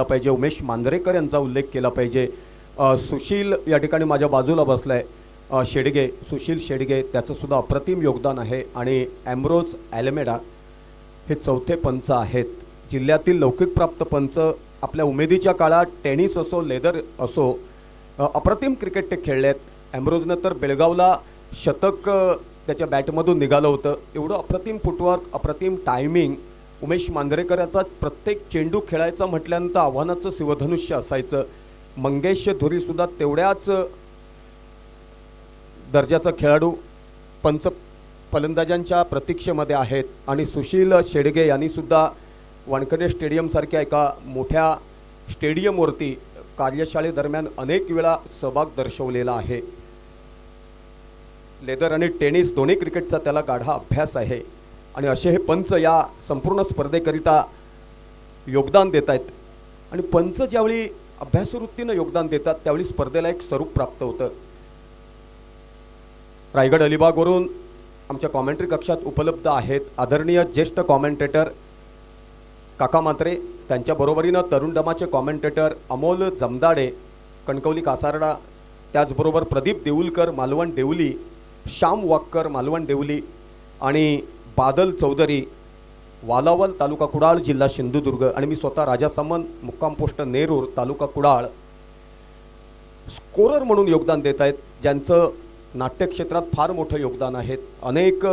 पाहिजे, उमेश मांजरेकर यांचा उल्लेख केला पाहिजे। सुशील या ठिकाणी माझ्या बाजूला बसलाय, शेडगे, सुशील शेडगे, त्याचं सुद्धा अप्रतिम योगदान आहे। आणि एम्ब्रोज ॲल्मेडा हे चौथे पंच आहेत। जिल्ह्यातील लौकिक प्राप्त पंच आपल्या उमेदीच्या काळात टेनिस असो, लेदर असो, अप्रतिम क्रिकेट ते खेळलेत। एम्ब्रोजनं तर बेळगावला शतक त्याच्या बॅटमधून निघालं होतं। एवढं अप्रतिम फुटवर्क, अप्रतिम टायमिंग। उमेश मांजरेकर याचा प्रत्येक चेंडू खेळायचा म्हटल्यानंतर आव्हानाचं शिवधनुष्य असायचं। मंगेश धुरी सुद्धा तेवढ्याच दर्जाचा खेळाडू पंच फलंदाजांच्या प्रतीक्षेमध्ये आहेत। आणि सुशील शेडगे यांनी सुद्धा वानखेडे स्टेडियमसारख्या एका मोठ्या स्टेडियमवरती कार्यशाळेदरम्यान अनेक वेळा सहभाग दर्शवलेला आहे। लेदर आणि टेनिस दोन्ही क्रिकेटचा त्याला गाढा अभ्यास आहे। आणि असे हे पंच या संपूर्ण स्पर्धेकरिता योगदान देत आहेत। आणि पंच ज्यावेळी अभ्यासवृत्तीनं योगदान देतात त्यावेळी स्पर्धेला एक स्वरूप प्राप्त होतं। रायगड अलिबागवरून आमच्या कॉमेंट्री कक्षात उपलब्ध आहेत आदरणीय ज्येष्ठ कॉमेंटेटर काका मात्रे, त्यांच्या बरोबरीनं तरुण दमाचे कॉमेंटेटर अमोल जमदाडे कणकवली कासारडा, त्याचबरोबर प्रदीप देऊलकर मालवण देवली, श्याम वाक्कर मालवण देवली आणि बादल चौधरी वालावल तालुका कुडाळ जिल्हा सिंधुदुर्ग, आणि मी स्वतः राजा सामंत मुक्काम पोस्ट नेरूर तालुका कुडाळ स्कोरर म्हणून योगदान देत आहेत, ज्यांचं नाट्यक्षेत्रात फार मोठं योगदान आहे। अनेक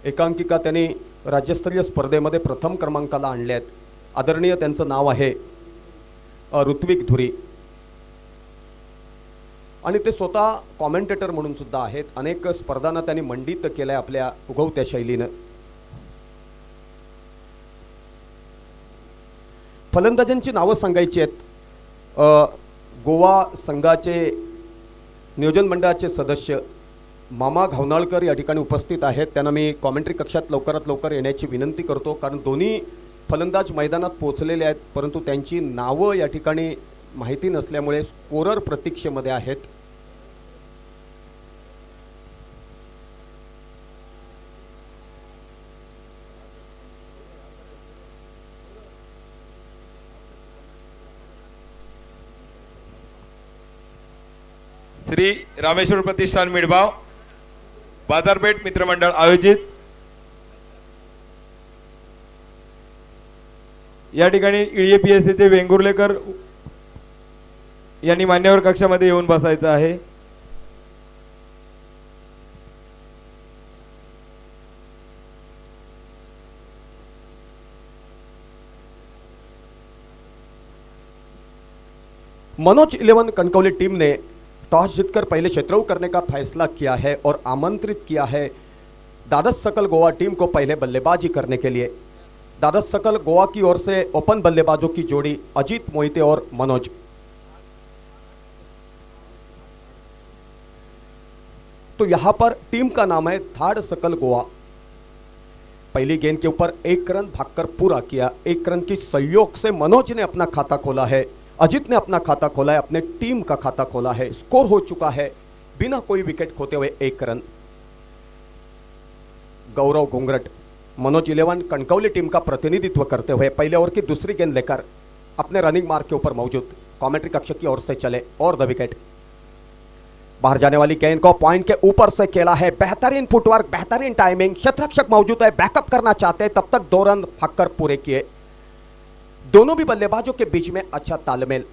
एकांकिका त्यांनी राज्यस्तरीय स्पर्धेमध्ये प्रथम क्रमांकाला आणल्या आहेत। आदरणीय त्यांचं नाव आहे ऋत्विक धुरी, आणि ते स्वतः कॉमेंटेटर म्हणून सुद्धा आहेत। अनेक स्पर्धांना त्यांनी मंडित केलंय आपल्या उगवत्या शैलीनं। फलंदाजांची नावं सांगायची आहेत। गोवा संघाचे नियोजन मंडळाचे सदस्य मामा घावनाळकर या ठिकाणी उपस्थित आहेत। त्यांना मी कॉमेंट्री कक्षात लवकरात लवकर येण्याची विनंती करतो, कारण दोन्ही फलंदाज मैदानात पोहोचलेले आहेत, परंतु त्यांची नावं या ठिकाणी माहिती नसल्यामुळे स्कोरर प्रतीक्षेमध्ये आहेत। श्री रामेश्वर प्रतिष्ठान मिडबाव बाजारपेठ मित्रमंडळ आयोजित या ठिकाणी इळये पीएससीचे वेंगुर्लेकर यांनी मान्यवर कक्षामध्ये येऊन बसायचं आहे। मनोज 11 कणकवली टीम ने टॉस जीतकर पहले क्षेत्रऊ करने का फैसला किया है और आमंत्रित किया है द्वादश सकल गोवा टीम को पहले बल्लेबाजी करने के लिए। द्वादश सकल गोवा की ओर से ओपन बल्लेबाजों की जोड़ी अजीत मोहिते और मनोज। तो यहां पर टीम का नाम है थर्ड सकल गोवा। पहली गेंद के ऊपर 1 रन भागकर पूरा किया। 1 रन की सहयोग से मनोज ने अपना खाता खोला है, अजीत ने अपना खाता खोला है, अपने टीम का खाता खोला है। स्कोर हो चुका है बिना कोई विकेट खोते हुए 1 रन। गौरव घोंगरट मनोज 11 कणकवली टीम का प्रतिनिधित्व करते हुए पहले ओवर की दूसरी गेंद लेकर अपने रनिंग मार्क के ऊपर मौजूद, कमेंट्री कक्ष की ओर से चले और द विकेट। बाहर जाने वाली गेंद को पॉइंट के ऊपर से खेला है, बेहतरीन फुटवर्क, बेहतरीन टाइमिंग। क्षेत्ररक्षक मौजूद है, बैकअप करना चाहते हैं, तब तक 2 रन भागकर पूरे किए। दोनों भी बल्लेबाजों के बीच में अच्छा तालमेल।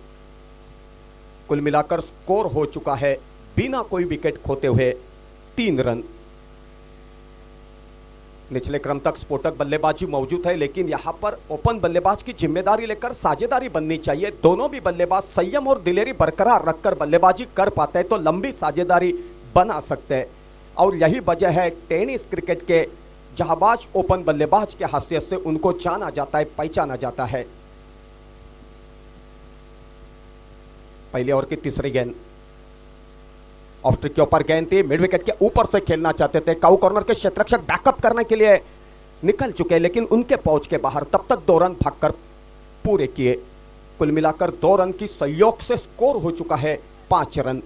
कुल मिलाकर स्कोर हो चुका है बिना कोई विकेट खोते हुए 3 रन। निचले क्रम तक स्फोटक बल्लेबाजी मौजूद है, लेकिन यहां पर ओपन बल्लेबाज की जिम्मेदारी लेकर साझेदारी बननी चाहिए। दोनों भी बल्लेबाज संयम और दिलेरी बरकरार रखकर बल्लेबाजी कर पाते हैं तो लंबी साझेदारी बना सकते हैं। और यही वजह है टेनिस क्रिकेट के जहाबाज ओपन बल्लेबाज के हैसियत से उनको जाना जाता है, पहचाना जाता है। पहले ओवर की तीसरी गेंद ऑफ स्ट्रिक के ऊपर गेंद थी, मिड विकेट के ऊपर से खेलना चाहते थे। काउ कॉर्नर के क्षेत्ररक्षक बैकअप करने के लिए निकल चुके, लेकिन उनके पहुंच के बाहर, तब तक 2 रन भागकर पूरे किए। कुल मिलाकर 2 रन की सहयोग से स्कोर हो चुका है 5 रन।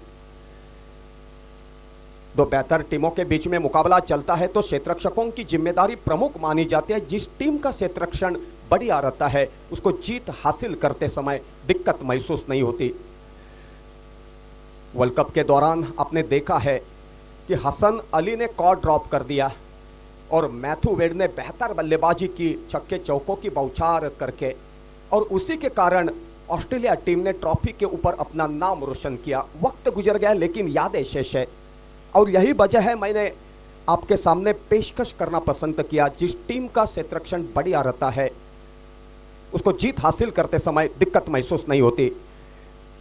दो बेहतर टीमों के बीच में मुकाबला चलता है तो क्षेत्ररक्षकों की जिम्मेदारी प्रमुख मानी जाती है। जिस टीम का क्षेत्ररक्षण बढ़िया रहता है, उसको जीत हासिल करते समय दिक्कत महसूस नहीं होती। वर्ल्ड कप के दौरान आपने देखा है कि हसन अली ने कॉर्ड ड्रॉप कर दिया और मैथ्यू वेड ने बेहतर बल्लेबाजी की, छक्के चौकों की बौछार करके, और उसी के कारण ऑस्ट्रेलिया टीम ने ट्रॉफी के ऊपर अपना नाम रोशन किया। वक्त गुजर गया लेकिन यादें शेष है, और यही वजह है मैंने आपके सामने पेशकश करना पसंद किया। जिस टीम का क्षेत्ररक्षण बढ़िया रहता है उसको जीत हासिल करते समय दिक्कत महसूस नहीं होती।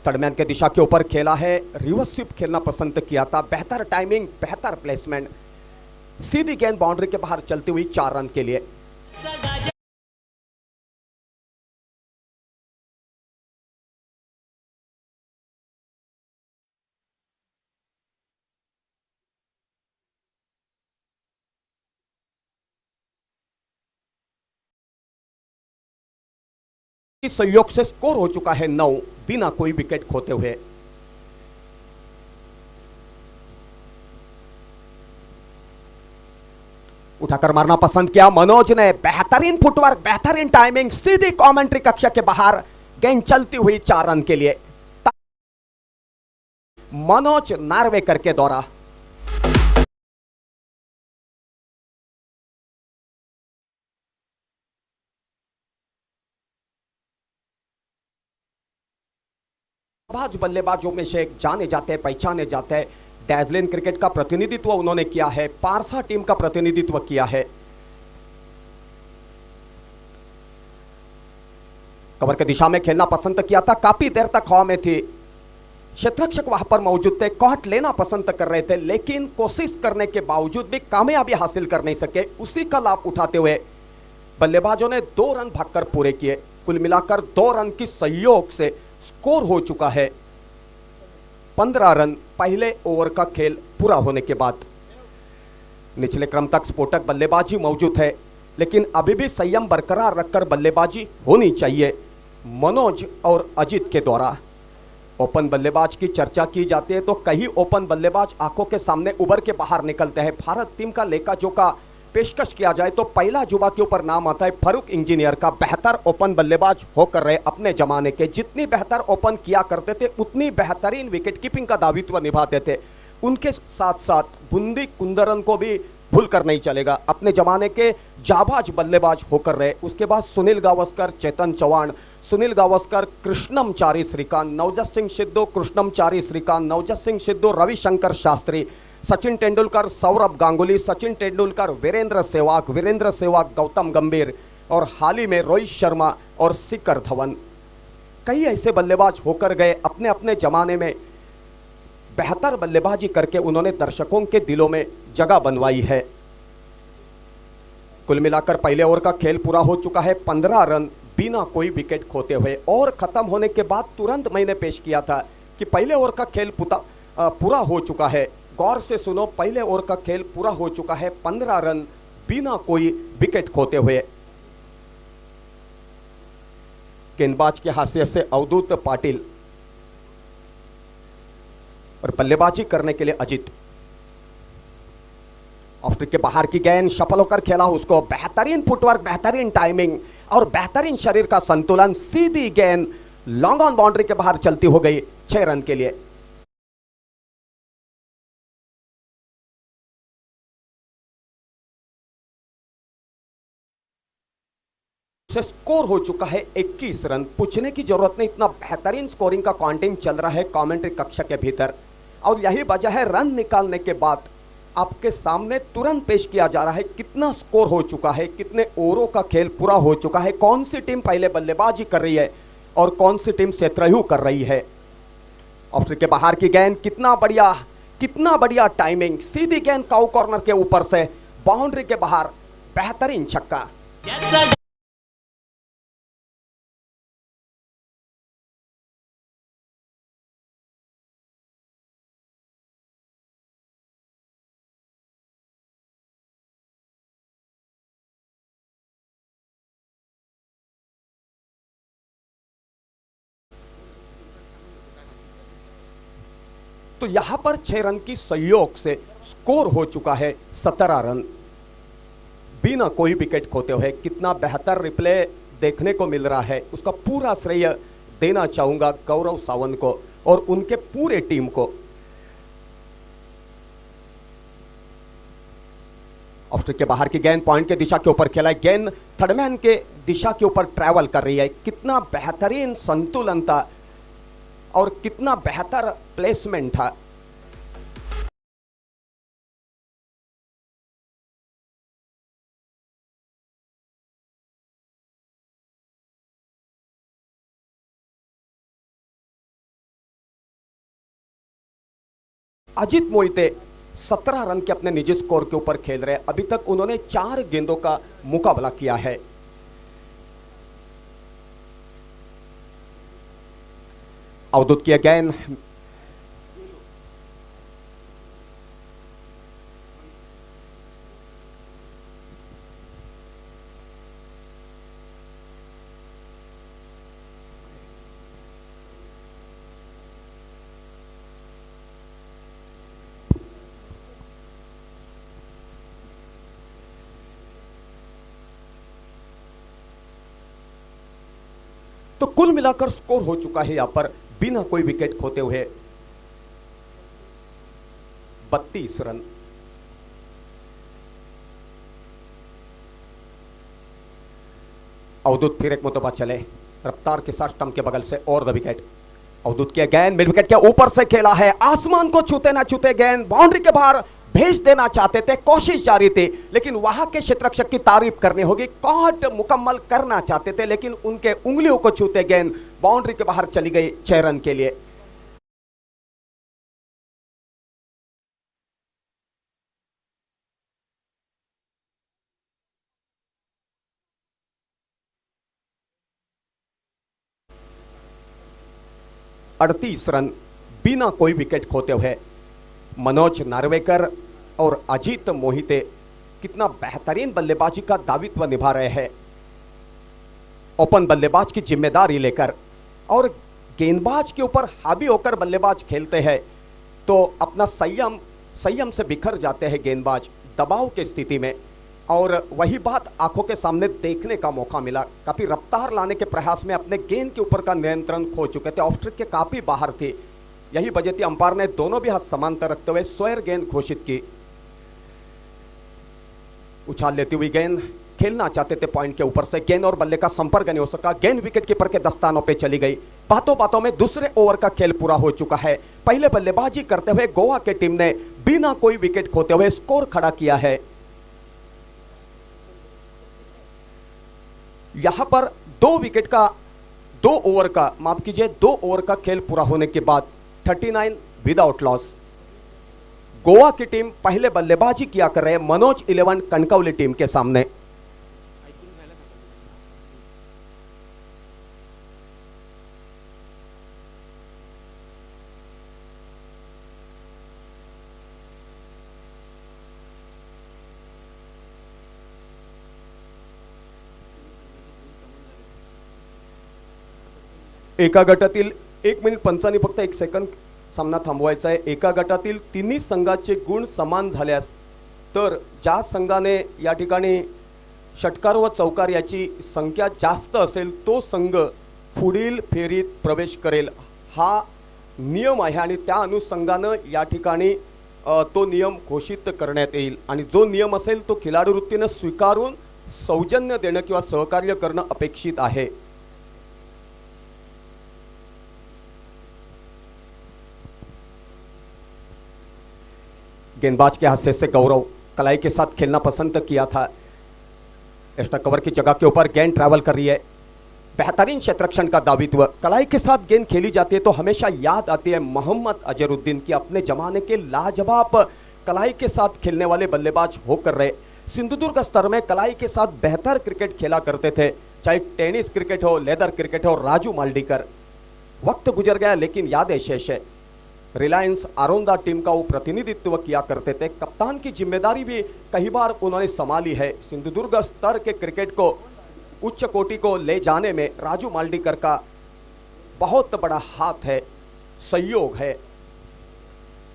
थर्डमैन के दिशा के ऊपर खेला है, रिवर्स स्वीप खेलना पसंद किया था, बेहतर टाइमिंग, बेहतर प्लेसमेंट, सीधी गेंद बाउंड्री के बाहर चलती हुई 4 रन के लिए। इस सहयोग से स्कोर हो चुका है 9 बिना कोई विकेट खोते हुए। उठाकर मारना पसंद किया मनोज ने, बेहतरीन फुटवर्क, बेहतरीन टाइमिंग, सीधी कमेंट्री कक्ष के बाहर गेंद चलती हुई 4 रन के लिए। मनोज नार्वेकर के द्वारा बाज बल्लेबाजों में से जाने जाते, पहचाने जाते हैं। डैजलिन क्रिकेट का प्रतिनिधित्व उन्होंने किया है, पारसा टीम का प्रतिनिधित्व किया है। कवर की दिशा में खेलना पसंद किया था, काफी देर तक हवा में थी, क्षेत्ररक्षक वहां पर मौजूद थे, कॉट लेना पसंद कर रहे थे, लेकिन कोशिश करने के बावजूद भी कामयाबी हासिल कर नहीं सके। उसी का लाभ उठाते हुए बल्लेबाजों ने 2 रन भागकर पूरे किए। कुल मिलाकर 2 रन की सहयोग से स्कोर हो चुका है 15 रन पहले ओवर का खेल पूरा होने के बाद। निचले क्रम तक स्फोटक बल्लेबाजी मौजूद है, लेकिन अभी भी संयम बरकरार रखकर बल्लेबाजी होनी चाहिए मनोज और अजित के द्वारा। ओपन बल्लेबाज की चर्चा की जाती है तो कई ओपन बल्लेबाज आंखों के सामने उभर के बाहर निकलते हैं। भारत टीम का लेखा जोखा पेशकश किया जाए तो पहला जुबा के ऊपर नाम आता है फारूक इंजीनियर का। बेहतर ओपन बल्लेबाज होकर रहे अपने जमाने के, जितनी बेहतर ओपन किया करते थे उतनी बेहतरीन विकेट कीपिंग का दायित्व निभाते थे। उनके साथ साथ बुंदी कुंदरन को भी भूल कर नहीं चलेगा, अपने जमाने के जाबाज बल्लेबाज होकर रहे। उसके बाद सुनील गावस्कर, चेतन चौहान, सुनील गावस्कर, कृष्णमचारी श्रीकांत, नवजोत सिंह सिद्धू, कृष्णमचारी श्रीकांत, नवजोत सिंह सिद्धू, रविशंकर शास्त्री, सचिन तेंदुलकर, सौरभ गांगुली, सचिन तेंदुलकर, वीरेंद्र सहवाग, गौतम गंभीर, और हाल ही में रोहित शर्मा और शिखर धवन। कई ऐसे बल्लेबाज होकर गए, अपने अपने जमाने में बेहतर बल्लेबाजी करके उन्होंने दर्शकों के दिलों में जगह बनवाई है। कुल मिलाकर पहले ओवर का खेल पूरा हो चुका है 15 रन बिना कोई विकेट खोते हुए। और खत्म होने के बाद तुरंत मैंने पेश किया था कि पहले ओवर का खेल पूरा हो चुका है। गौर से सुनो, पहले ओवर का खेल पूरा हो चुका है 15 रन बिना कोई विकेट खोते हुए। गेंदबाज की हैसियत से अवधूत पाटिल और बल्लेबाजी करने के लिए अजित। ऑफ स्ट्रिक के बाहर की गेंद शफल होकर खेला, उसको बेहतरीन फुटवर्क, बेहतरीन टाइमिंग और बेहतरीन शरीर का संतुलन, सीधी गेंद लॉन्ग ऑन बाउंड्री के बाहर चलती हो गई 6 रन के लिए। से स्कोर हो चुका है 21 रन। पूछने की जरूरत नहीं, इतना बेहतरीन स्कोरिंग का काउंटिंग चल रहा है कमेंट्री कक्ष के भीतर, और यही वजह है रन निकालने के बाद आपके सामने तुरंत पेश किया जा रहा है कितना स्कोर हो चुका है, कितने ओवरों का खेल पूरा हो चुका है, कौन सी टीम पहले बल्लेबाजी कर रही है और कौन सी टीम क्षेत्रव्यूह कर रही है। ऑफ स्ट्रिक के बाहर की गेंद, कितना बढ़िया टाइमिंग, सीधी गेंद काउ कॉर्नर के ऊपर से बाउंड्री के बाहर, बेहतरीन छक्का। तो यहां पर 6 रन की सहयोग से स्कोर हो चुका है 17 रन बिना कोई विकेट खोते हुए। कितना बेहतर रिप्ले देखने को मिल रहा है उसका पूरा श्रेय देना चाहूंगा गौरव सावंत को और उनके पूरे टीम को। ऑफ के बाहर की गेंद पॉइंट के दिशा के ऊपर खेला है, गेंद थर्डमैन के दिशा के ऊपर ट्रैवल कर रही है। कितना बेहतरीन संतुलन था और कितना बेहतर प्लेसमेंट था। अजित मोहिते 17 रन के अपने निजी स्कोर के ऊपर खेल रहे हैं। अभी तक उन्होंने 4 गेंदों का मुकाबला किया है। अवधूत किया गेंद, तो कुल मिलाकर स्कोर हो चुका है यहां पर बिना कोई विकेट खोते हुए 32 रन। अवधूत फिर एक मुतबा चले, रफ्तार के साथ स्टंप के बगल से और द विकेट। अवधूत की गेंद मिड विकेट के ऊपर से खेला है, आसमान को छूते ना छूते गेंद बाउंड्री के बाहर भेज देना चाहते थे, कोशिश जारी थी, लेकिन वहां के क्षेत्ररक्षक की तारीफ करनी होगी, कॉट मुकम्मल करना चाहते थे लेकिन उनके उंगलियों को छूते गेंद बाउंड्री के बाहर चली गई 6 रन के लिए। अड़तीस रन बिना कोई विकेट खोते हुए मनोज नार्वेकर और अजीत मोहिते कितना बेहतरीन बल्लेबाजी का दायित्व निभा रहे हैं, ओपन बल्लेबाज की जिम्मेदारी लेकर, और गेंदबाज के ऊपर हावी होकर बल्लेबाज खेलते हैं तो अपना संयम से बिखर जाते हैं गेंदबाज दबाव की स्थिति में, और वही बात आंखों के सामने देखने का मौका मिला। काफी रफ्तार लाने के प्रयास में अपने गेंद के ऊपर का नियंत्रण खो चुके थे, ऑफ स्ट्रिक के काफी बाहर थे। यही वजह थी अंपायर ने दोनों भी हाथ समांतर रखते हुए स्क्वायर गेंद घोषित की। उछाल लेती हुई गेंद खेलना चाहते थे पॉइंट के ऊपर से, गेंद और बल्ले का संपर्क नहीं हो सका, गेंद विकेट कीपर के दस्तानों पे चली गई। बातों बातों में दूसरे ओवर का खेल पूरा हो चुका है। पहले बल्लेबाजी करते हुए गोवा के टीम ने बिना कोई विकेट खोते हुए स्कोर खड़ा किया है। यहां पर 2 ओवर का खेल पूरा होने के बाद 39 विदाउट लॉस। गोवा की टीम पहले बल्लेबाजी किया कर रहे मनोज 11 कनकावली टीम के सामने। एका गटातील 1 मिनिट पंचांनी फक्त 1 सेकंद सामना थांबवायचा आहे। एका गटातील तिन्ही संघाचे गुण समान झाल्यास तर ज्या संघाने या ठिकाणी षटकार व चौकार याची संख्या जास्त असेल तो संघ पुढील फेरीत प्रवेश करेल, हा नियम आहे आणि त्या अनुषंगाने या ठिकाणी तो नियम घोषित करण्यात येईल आणि जो नियम असेल तो खिलाडी वृत्तीने स्वीकारून सौजन्य देणं किंवा सहकार्य करणं अपेक्षित आहे। गेंदबाज के हाथ से गौरव कलाई के साथ खेलना पसंद किया था। एक्स्ट्रा कवर की जगह के ऊपर गेंद ट्रैवल कर रही है, बेहतरीन क्षेत्ररक्षण का दायित्व। कलाई के साथ गेंद खेली जाती है तो हमेशा याद आती है मोहम्मद अजरुद्दीन की, अपने जमाने के लाजवाब कलाई के साथ खेलने वाले बल्लेबाज होकर रहे। सिंधुदुर्ग स्तर में कलाई के साथ बेहतर क्रिकेट खेला करते थे, चाहे टेनिस क्रिकेट हो, लेदर क्रिकेट हो, राजू मालडीकर। वक्त गुजर गया लेकिन यादें शेष है। रिलायंस आरोंदा टीम का वो प्रतिनिधित्व किया करते थे, कप्तान की जिम्मेदारी भी कई बार उन्होंने संभाली है। सिंधुदुर्ग स्तर के क्रिकेट को उच्च कोटि को ले जाने में राजू मालडीकर का बहुत बड़ा हाथ है, सहयोग है।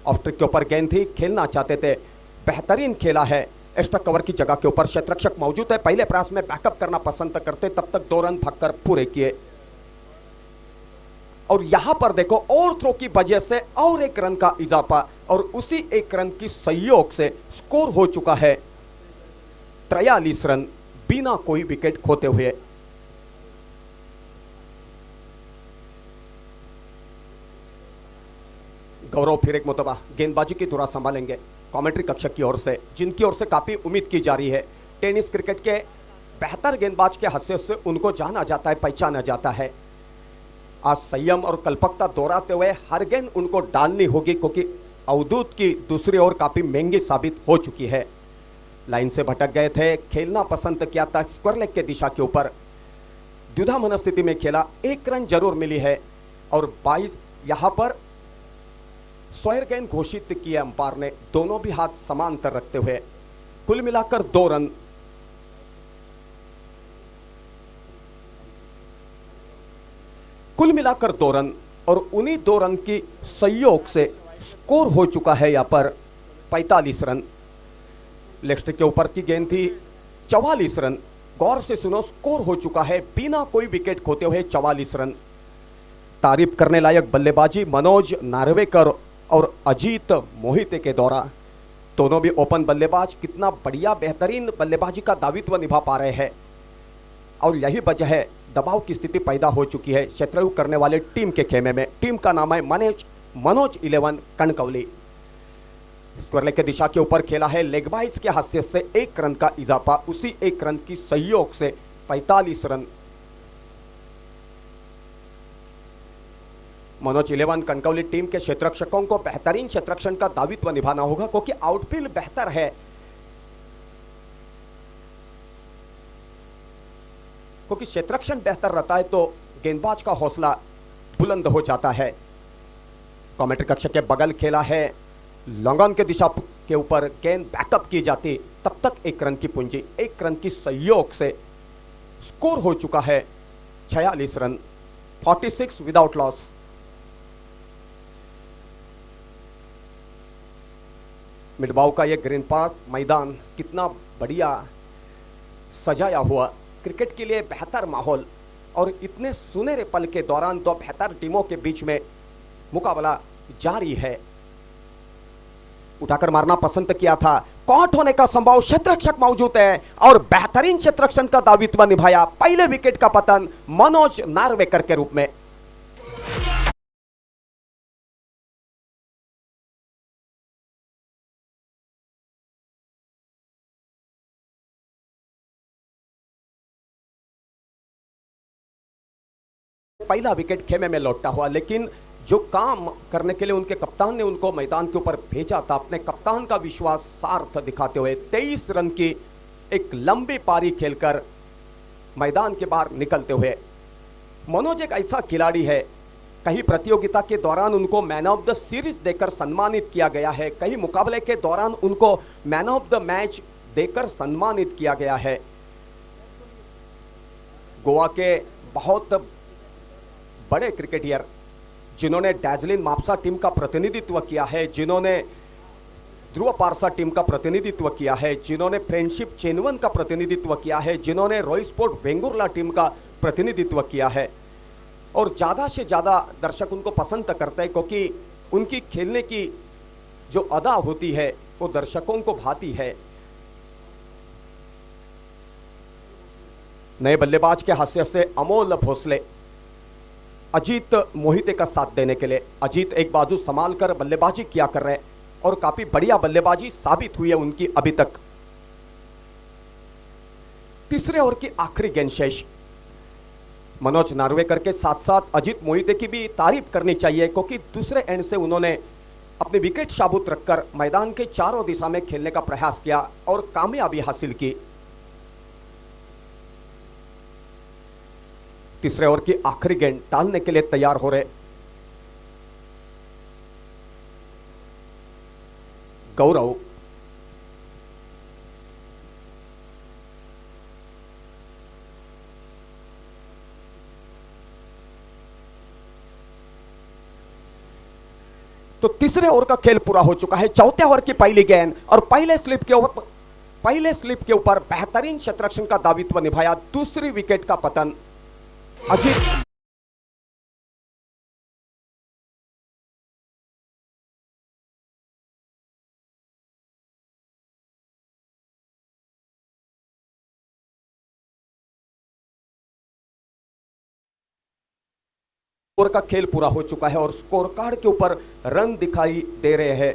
ऑफ स्ट्रिक के ऊपर गेंद थी, खेलना चाहते थे, बेहतरीन खेला है एक्स्ट्रा कवर की जगह के ऊपर क्षेत्ररक्षक मौजूद है, पहले प्रयास में बैकअप करना पसंद करते, तब तक 2 रन भागकर पूरे किए। और यहां पर देखो और थ्रो की वजह से और 1 रन का इजाफा और उसी 1 रन की सहयोग से स्कोर हो चुका है 43 रन बिना कोई विकेट खोते हुए। गौरव फिर एक मुतबा गेंदबाजी की धुरा संभालेंगे कमेंट्री कक्ष की ओर से, जिनकी ओर से काफी उम्मीद की जा रही है। टेनिस क्रिकेट के बेहतर गेंदबाज के हैसियत से उनको जाना जाता है, पहचाना जाता है। आज संयम और कल्पकता दोहराते हुए हर गेंद उनको डालनी होगी, क्योंकि अवधूत की दूसरी ओर काफी महंगी साबित हो चुकी है। लाइन से भटक गए थे, खेलना पसंद किया था स्क्वायर लेग के दिशा के ऊपर, द्विधा मनस्थिति में खेला, 1 रन जरूर मिली है और 22 यहां पर स्क्वायर गेंद घोषित किया अंपायर ने, दोनों भी हाथ समांतर रखते हुए। कुल मिलाकर 2 रन। कुल मिलाकर 2 रन और उन्हीं 2 रन की सहयोग से स्कोर हो चुका है यहां पर 45 रन। लेग स्टंप के ऊपर की गेंद थी, 44 रन। गौर से सुनो, स्कोर हो चुका है बिना कोई विकेट खोते हुए 44 रन। तारीफ करने लायक बल्लेबाजी मनोज नार्वेकर और अजीत मोहिते के द्वारा। दोनों भी ओपन बल्लेबाज कितना बढ़िया बेहतरीन बल्लेबाजी का दायित्व निभा पा रहे हैं और यही वजह है दबाव की स्थिति पैदा हो चुकी है शत्रु करने वाले टीम के खेमे में। टीम का नाम है मनोज 11 कणकवली। स्क्वायर लेग के दिशा के ऊपर खेला है, लेग बाइज के हैसियत से 1 रन का इजाफा, उसी 1 रन की सहयोग से 45 रन। मनोज 11 कणकवली टीम के क्षेत्ररक्षकों को बेहतरीन क्षेत्ररक्षण का दायित्व निभाना होगा, क्योंकि आउटफील्ड बेहतर है, क्योंकि क्षेत्ररक्षण बेहतर रहता है तो गेंदबाज का हौसला बुलंद हो जाता है। कमेंट्री कक्ष के बगल खेला है, लॉन्ग ऑन के दिशा के ऊपर गेंद बैकअप की जाती, तब तक 1 रन की पूंजी, 1 रन की सहयोग से स्कोर हो चुका है 46 रन, 46 विदाउट लॉस। मिडबाउ का यह ग्रीन पार्क मैदान कितना बढ़िया सजाया हुआ, क्रिकेट के लिए बेहतर माहौल और इतने सुनहरे पल के दौरान 2 बेहतर टीमों के बीच में मुकाबला जारी है। उठाकर मारना पसंद किया था, कॉट होने का संभव, क्षेत्ररक्षक मौजूद है और बेहतरीन क्षेत्ररक्षण का दायित्व निभाया। पहले विकेट का पतन मनोज नार्वेकर के रूप में। पहला विकेट खेमे में लौटा हुआ, लेकिन जो काम करने के लिए उनके कप्तान ने उनको मैदान के ऊपर भेजा था, अपने कप्तान का विश्वास सार्थ दिखाते हुए 23 रन की एक लंबी पारी खेलकर मैदान के बाहर निकलते हुए। मनोज एक ऐसा खिलाड़ी है, कहीं प्रतियोगिता के दौरान उनको मैन ऑफ द सीरीज देकर सम्मानित किया गया है, कहीं मुकाबले के दौरान उनको मैन ऑफ द मैच देकर सम्मानित किया गया है। गोवा के बहुत बड़े क्रिकेटियर जिन्होंने डैजलिन मापसा टीम का प्रतिनिधित्व किया है, जिन्होंने ध्रुव पारसा टीम का प्रतिनिधित्व किया है, जिन्होंने फ्रेंडशिप चेनवन का प्रतिनिधित्व किया है, जिन्होंने रॉय स्पोर्ट वेंगुर्ला टीम का प्रतिनिधित्व किया है और ज़्यादा से ज़्यादा दर्शक उनको पसंद करते हैं, क्योंकि उनकी खेलने की जो अदा होती है वो दर्शकों को भाती है। नए बल्लेबाज के हैसियत से अमोल भोसले अजीत मोहिते का साथ देने के लिए। अजीत एक बाजू संभाल कर बल्लेबाजी किया कर रहे और काफी बढ़िया बल्लेबाजी साबित हुई है उनकी अभी तक। तीसरे ओवर की आखिरी गेंद शेष। मनोज नार्वेकर के साथ साथ अजीत मोहिते की भी तारीफ करनी चाहिए, क्योंकि दूसरे एंड से उन्होंने अपनी विकेट साबुत रखकर मैदान के चारों दिशा में खेलने का प्रयास किया और कामयाबी हासिल की। तीसरे ओवर की आखिरी गेंद डालने के लिए तैयार हो रहे गौरव। तो तीसरे ओवर का खेल पूरा हो चुका है। चौथे ओवर की पहली गेंद और पहले स्लिप के पहले स्लिप के ऊपर बेहतरीन शतरक्षण का दायित्व निभाया, दूसरी विकेट का पतन। अजीत ओवर का खेल पूरा हो चुका है और स्कोर कार्ड के ऊपर रन दिखाई दे रहे हैं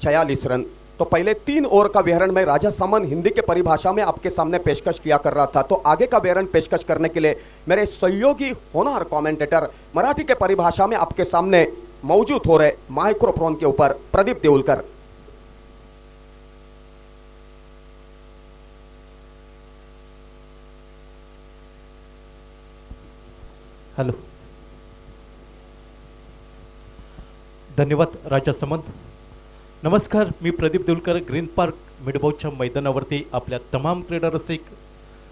46 रन। तो पहले 3 ओवर का विवरण मैं राजा सामन हिंदी के परिभाषा में आपके सामने पेशकश किया कर रहा था, तो आगे का विवरण पेशकश करने के लिए मेरे सहयोगी होनहार कमेंटेटर मराठी के परिभाषा में आपके सामने मौजूद हो रहे माइक्रोफोन के ऊपर प्रदीप देउलकर। हॅलो, धन्यवाद राजा समंत। नमस्कार, मी प्रदीप देउलकर ग्रीन पार्क मिडबावच्या मैदानावरती आपल्या तमाम क्रीडा रसिक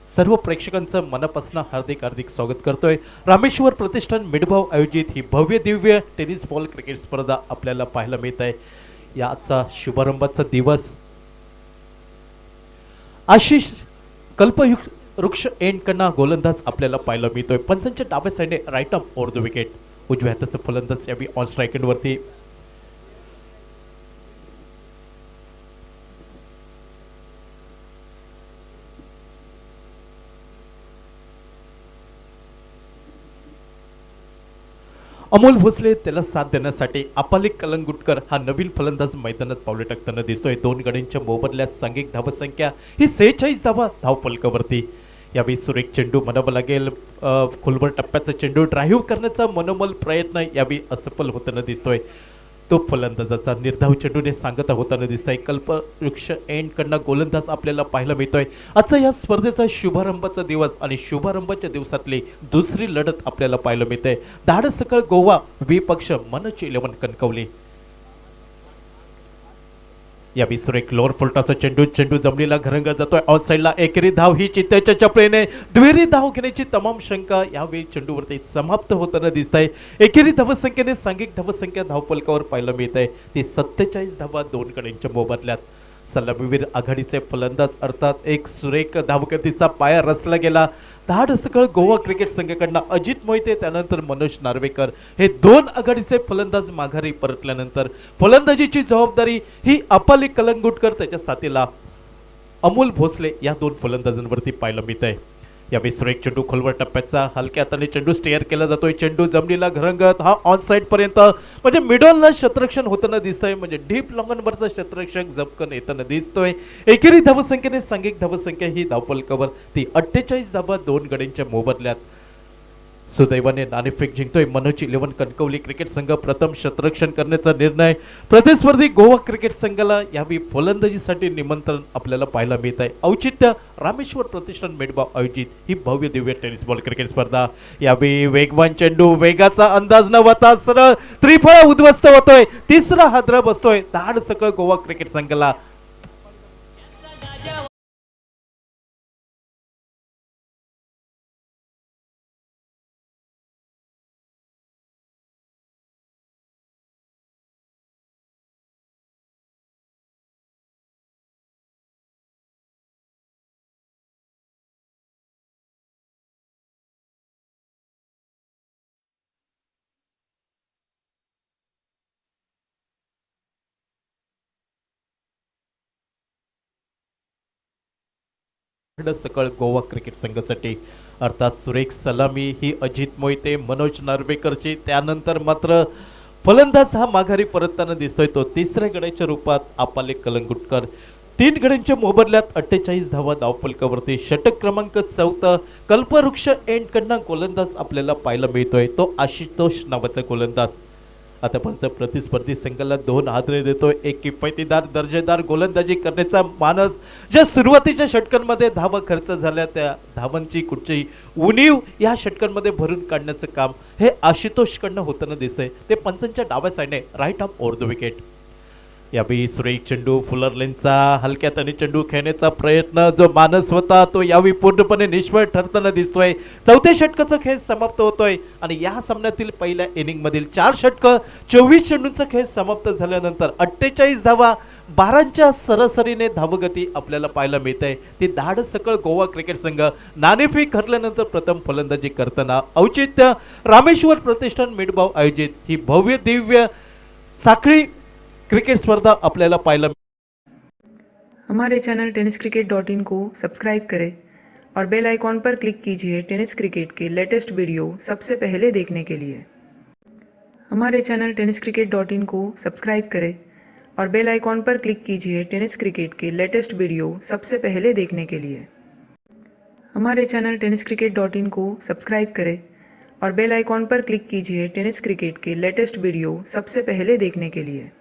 सर्व प्रेक्षकांचं मनापासून हार्दिक हार्दिक स्वागत करतोय। रामेश्वर प्रतिष्ठान मिडबाव आयोजित ही भव्य दिव्य टेनिस बॉल क्रिकेट स्पर्धा आपल्याला पाहायला मिळत आहे। याचा शुभारंभाचा दिवस आशिष कल्पवृक्ष एंड कन्ना गोलंदाज आपल्याला पाहायला मिळतोय। पंचांच्या डाव्या साइडने right up over the wicket, उजव्या हाताचा फलंदाज यावी ऑन स्ट्राइक एंड वरती। अमोल भोसले त्याला साथ देण्यासाठी अपालिक कलंगुटकर हा नवीन फलंदाज मैदानात पावले टाकताना दिसतोय। 2 गड्यांच्या मोबदल्यात सांघिक धावसंख्या ही 46 धावा धावफलकावरती। यावेळी सुरेख चेंडू म्हणावं लागेल, खोलवर टप्प्याचा चेंडू ड्राईव्ह करण्याचा मनोमल प्रयत्न यावेळी असफल होताना दिसतोय। तो फलंदाजाचा निर्धाव चेंडूने सांगता होताना दिसतोय। कल्पवृक्ष एंड कडनं गोलंदाज आपल्याला पाहायला मिळतोय। आजचा या स्पर्धेचा शुभारंभाचा दिवस आणि शुभारंभाच्या दिवसातली दुसरी लढत आपल्याला पाहायला मिळते। धाडसकळ गोवा विपक्ष मनच 11 कणकवली। यावेळी सुरेख लोअर फुलटाचा चेंडू जमलेला घरंगा जातोय ऑन साइडला। एकेरी धाव ही चित्त्याच्या चपळेने दुहेरी धाव घेण्याची तमाम शंका यावेळी चेंडूवरती समाप्त होताना दिसत आहे। एकेरी धावसंख्येने सांघिक धावसंख्या धावफलकावर पाहायला मिळत आहे ती 47 धावा 2 गड्यांच्या मोबदल्यात। सलामीवीर आघाडीचे फलंदाज अर्थात एक सुरेख धावगतीचा पाया रचला गेला। धाडसकळ गोवा क्रिकेट संघाकडून अजित मोहिते त्यानंतर मनोज नार्वेकर हे 2 आघाडीचे फलंदाज माघारी परतल्यानंतर फलंदाजीची जबाबदारी ही अपाली कलंगुटकर त्याच्या साथीला अमोल भोसले या 2 फलंदाजांवरती पाहायला मिळत आहे। यावेळी सुरेख चेंडू खोलवर टप्प्याचा हलक्या हाताने चेंडू स्टेअर केला जातोय। चेंडू जमनीला घरंगत हा ऑन साइड पर्यंत म्हणजे मिडलला शतरक्षण होताना दिसतंय, म्हणजे डीप लॉंगनवरचा शतरक्षक झपकन येताना दिसतोय। एकेरी धावसंख्येने सांघिक धावसंख्या ही धावफलकावर ती 48 धावा 2 गड्यांच्या मोबदल्यात। सुदैवाने नाणेफेक जिंकतोय मनोज 11 कणकवली क्रिकेट संघ। प्रथम शतरक्षण करण्याचा निर्णय प्रतिस्पर्धी गोवा क्रिकेट संघाला यावेळी फलंदाजीसाठी निमंत्रण आपल्याला पाहायला मिळत आहे। औचित्य रामेश्वर प्रतिष्ठान मिडबाव आयोजित ही भव्य दिव्य टेनिस बॉल क्रिकेट स्पर्धा। यावेळी वेगवान चेंडू वेगाचा अंदाज न होता सरळ त्रिफळा उद्ध्वस्त होतोय, तिसरा हादरा बसतोय धाडसकळ गोवा क्रिकेट संघाला। सकळ गोवा क्रिकेट संघासाठी अर्थात सुरेख सलामी ही अजित मोहिते मनोज नार्वेकरची। त्यानंतर मात्र फलंदाज हा माघारी परतताना दिसतोय तो तिसऱ्या गड्याच्या रूपात अपाले कलंगुटकर। 3 गड्यांच्या मोबदल्यात 48 धावा धावफलकावरती। षटक क्रमांक 4 कल्पवृक्ष एंड कडनं गोलंदाज आपल्याला पाहायला मिळतोय तो आशुतोष नावाचा गोलंदाज। आतापर्यंत प्रतिस्पर्धी संघाला 2 हादरे देतोय। एक किफायतीदार दर्जेदार गोलंदाजी करण्याचा मानस ज्या सुरुवातीच्या षटकांमध्ये धावा खर्च झाल्या त्या धावांची कुठची उणीव या षटकांमध्ये भरून काढण्याचं काम हे आशुतोष कडनं होताना दिसतंय। ते पंचांच्या डाव्या साइडने right up over the wicket. यावेळी सुरेख चेंडू फुलर लेनचा हलक्यात आणि चेंडू खेळण्याचा प्रयत्न जो मानस होता तो यावेळी पूर्णपणे निष्फळ ठरताना दिसतोय। चौथ्या षटकाचा खेळ समाप्त होतोय आणि या सामन्यातील पहिल्या इनिंग मधील 4 षटक 24 चेंडूंचा खेळ समाप्त झाल्यानंतर 48 धावा 12च्या सरासरीने धावगती आपल्याला पाहायला मिळते. ती धाडसकळ गोवा क्रिकेट संघ नाणेफेक हरल्यानंतर प्रथम फलंदाजी करताना औचित्य रामेश्वर प्रतिष्ठान मिडबाव आयोजित ही भव्य दिव्य साखळी क्रिकेट स्पर्धा आपल्याला पाहायला हमारे चैनल tenniscricket.in को सब्सक्राइब करें और बेल आइकॉन पर क्लिक कीजिए टेनिस क्रिकेट के लेटेस्ट वीडियो सबसे पहले देखने के लिए. हमारे चैनल tenniscricket.in को सब्सक्राइब करें और बेल आइकॉन पर क्लिक कीजिए टेनिस क्रिकेट के लेटेस्ट वीडियो सबसे पहले देखने के लिए. हमारे चैनल tenniscricket.in को सब्सक्राइब करें और बेल आइकॉन पर क्लिक कीजिए टेनिस क्रिकेट के लेटेस्ट वीडियो सबसे पहले देखने के लिए.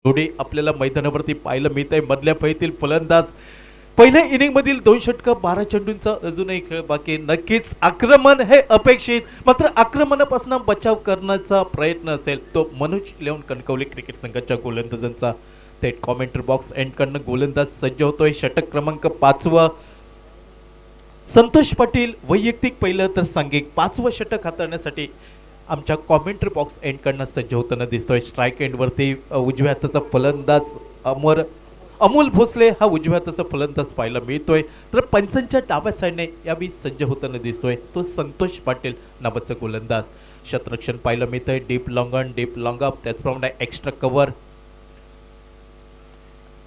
जोडी आपल्याला मैदानावरती पाहायला मिळत आहे. मधल्या फळीतील फलंदाज पहिल्या इनिंग मधील 2 षटकं 12 चेंडूंचा अजूनही खेळ बाकी. नक्कीच आक्रमण हे अपेक्षित, मात्र आक्रमणापासून बचाव करण्याचा प्रयत्न असेल तो मनोज लेवन कणकवली क्रिकेट संघाच्या गोलंदाजांचा. थेट कॉमेंट्री बॉक्स एंड कडनं गोलंदाज सज्ज होतोय. षटक क्रमांक 5 संतोष पाटील वैयक्तिक पहिलं तर सांघिक 5वं षटक हाताळण्यासाठी आमच्या कॉमेंट्री बॉक्स एंड कडनं सज्ज होताना दिसतोय. स्ट्राईक एंडवरती उजव्या हाताचा फलंदाज अमोल भोसले हा उजव्या हाताचा फलंदाज पाहायला मिळतोय. तर पंचांच्या डाव्या साईडने यावेळी सज्ज होताना दिसतोय तो संतोष पाटील नावाचा गोलंदाज. शतरक्षण पाहायला मिळतंय. Deep long on deep long up, त्याचप्रमाणे एक्स्ट्रा कव्हर.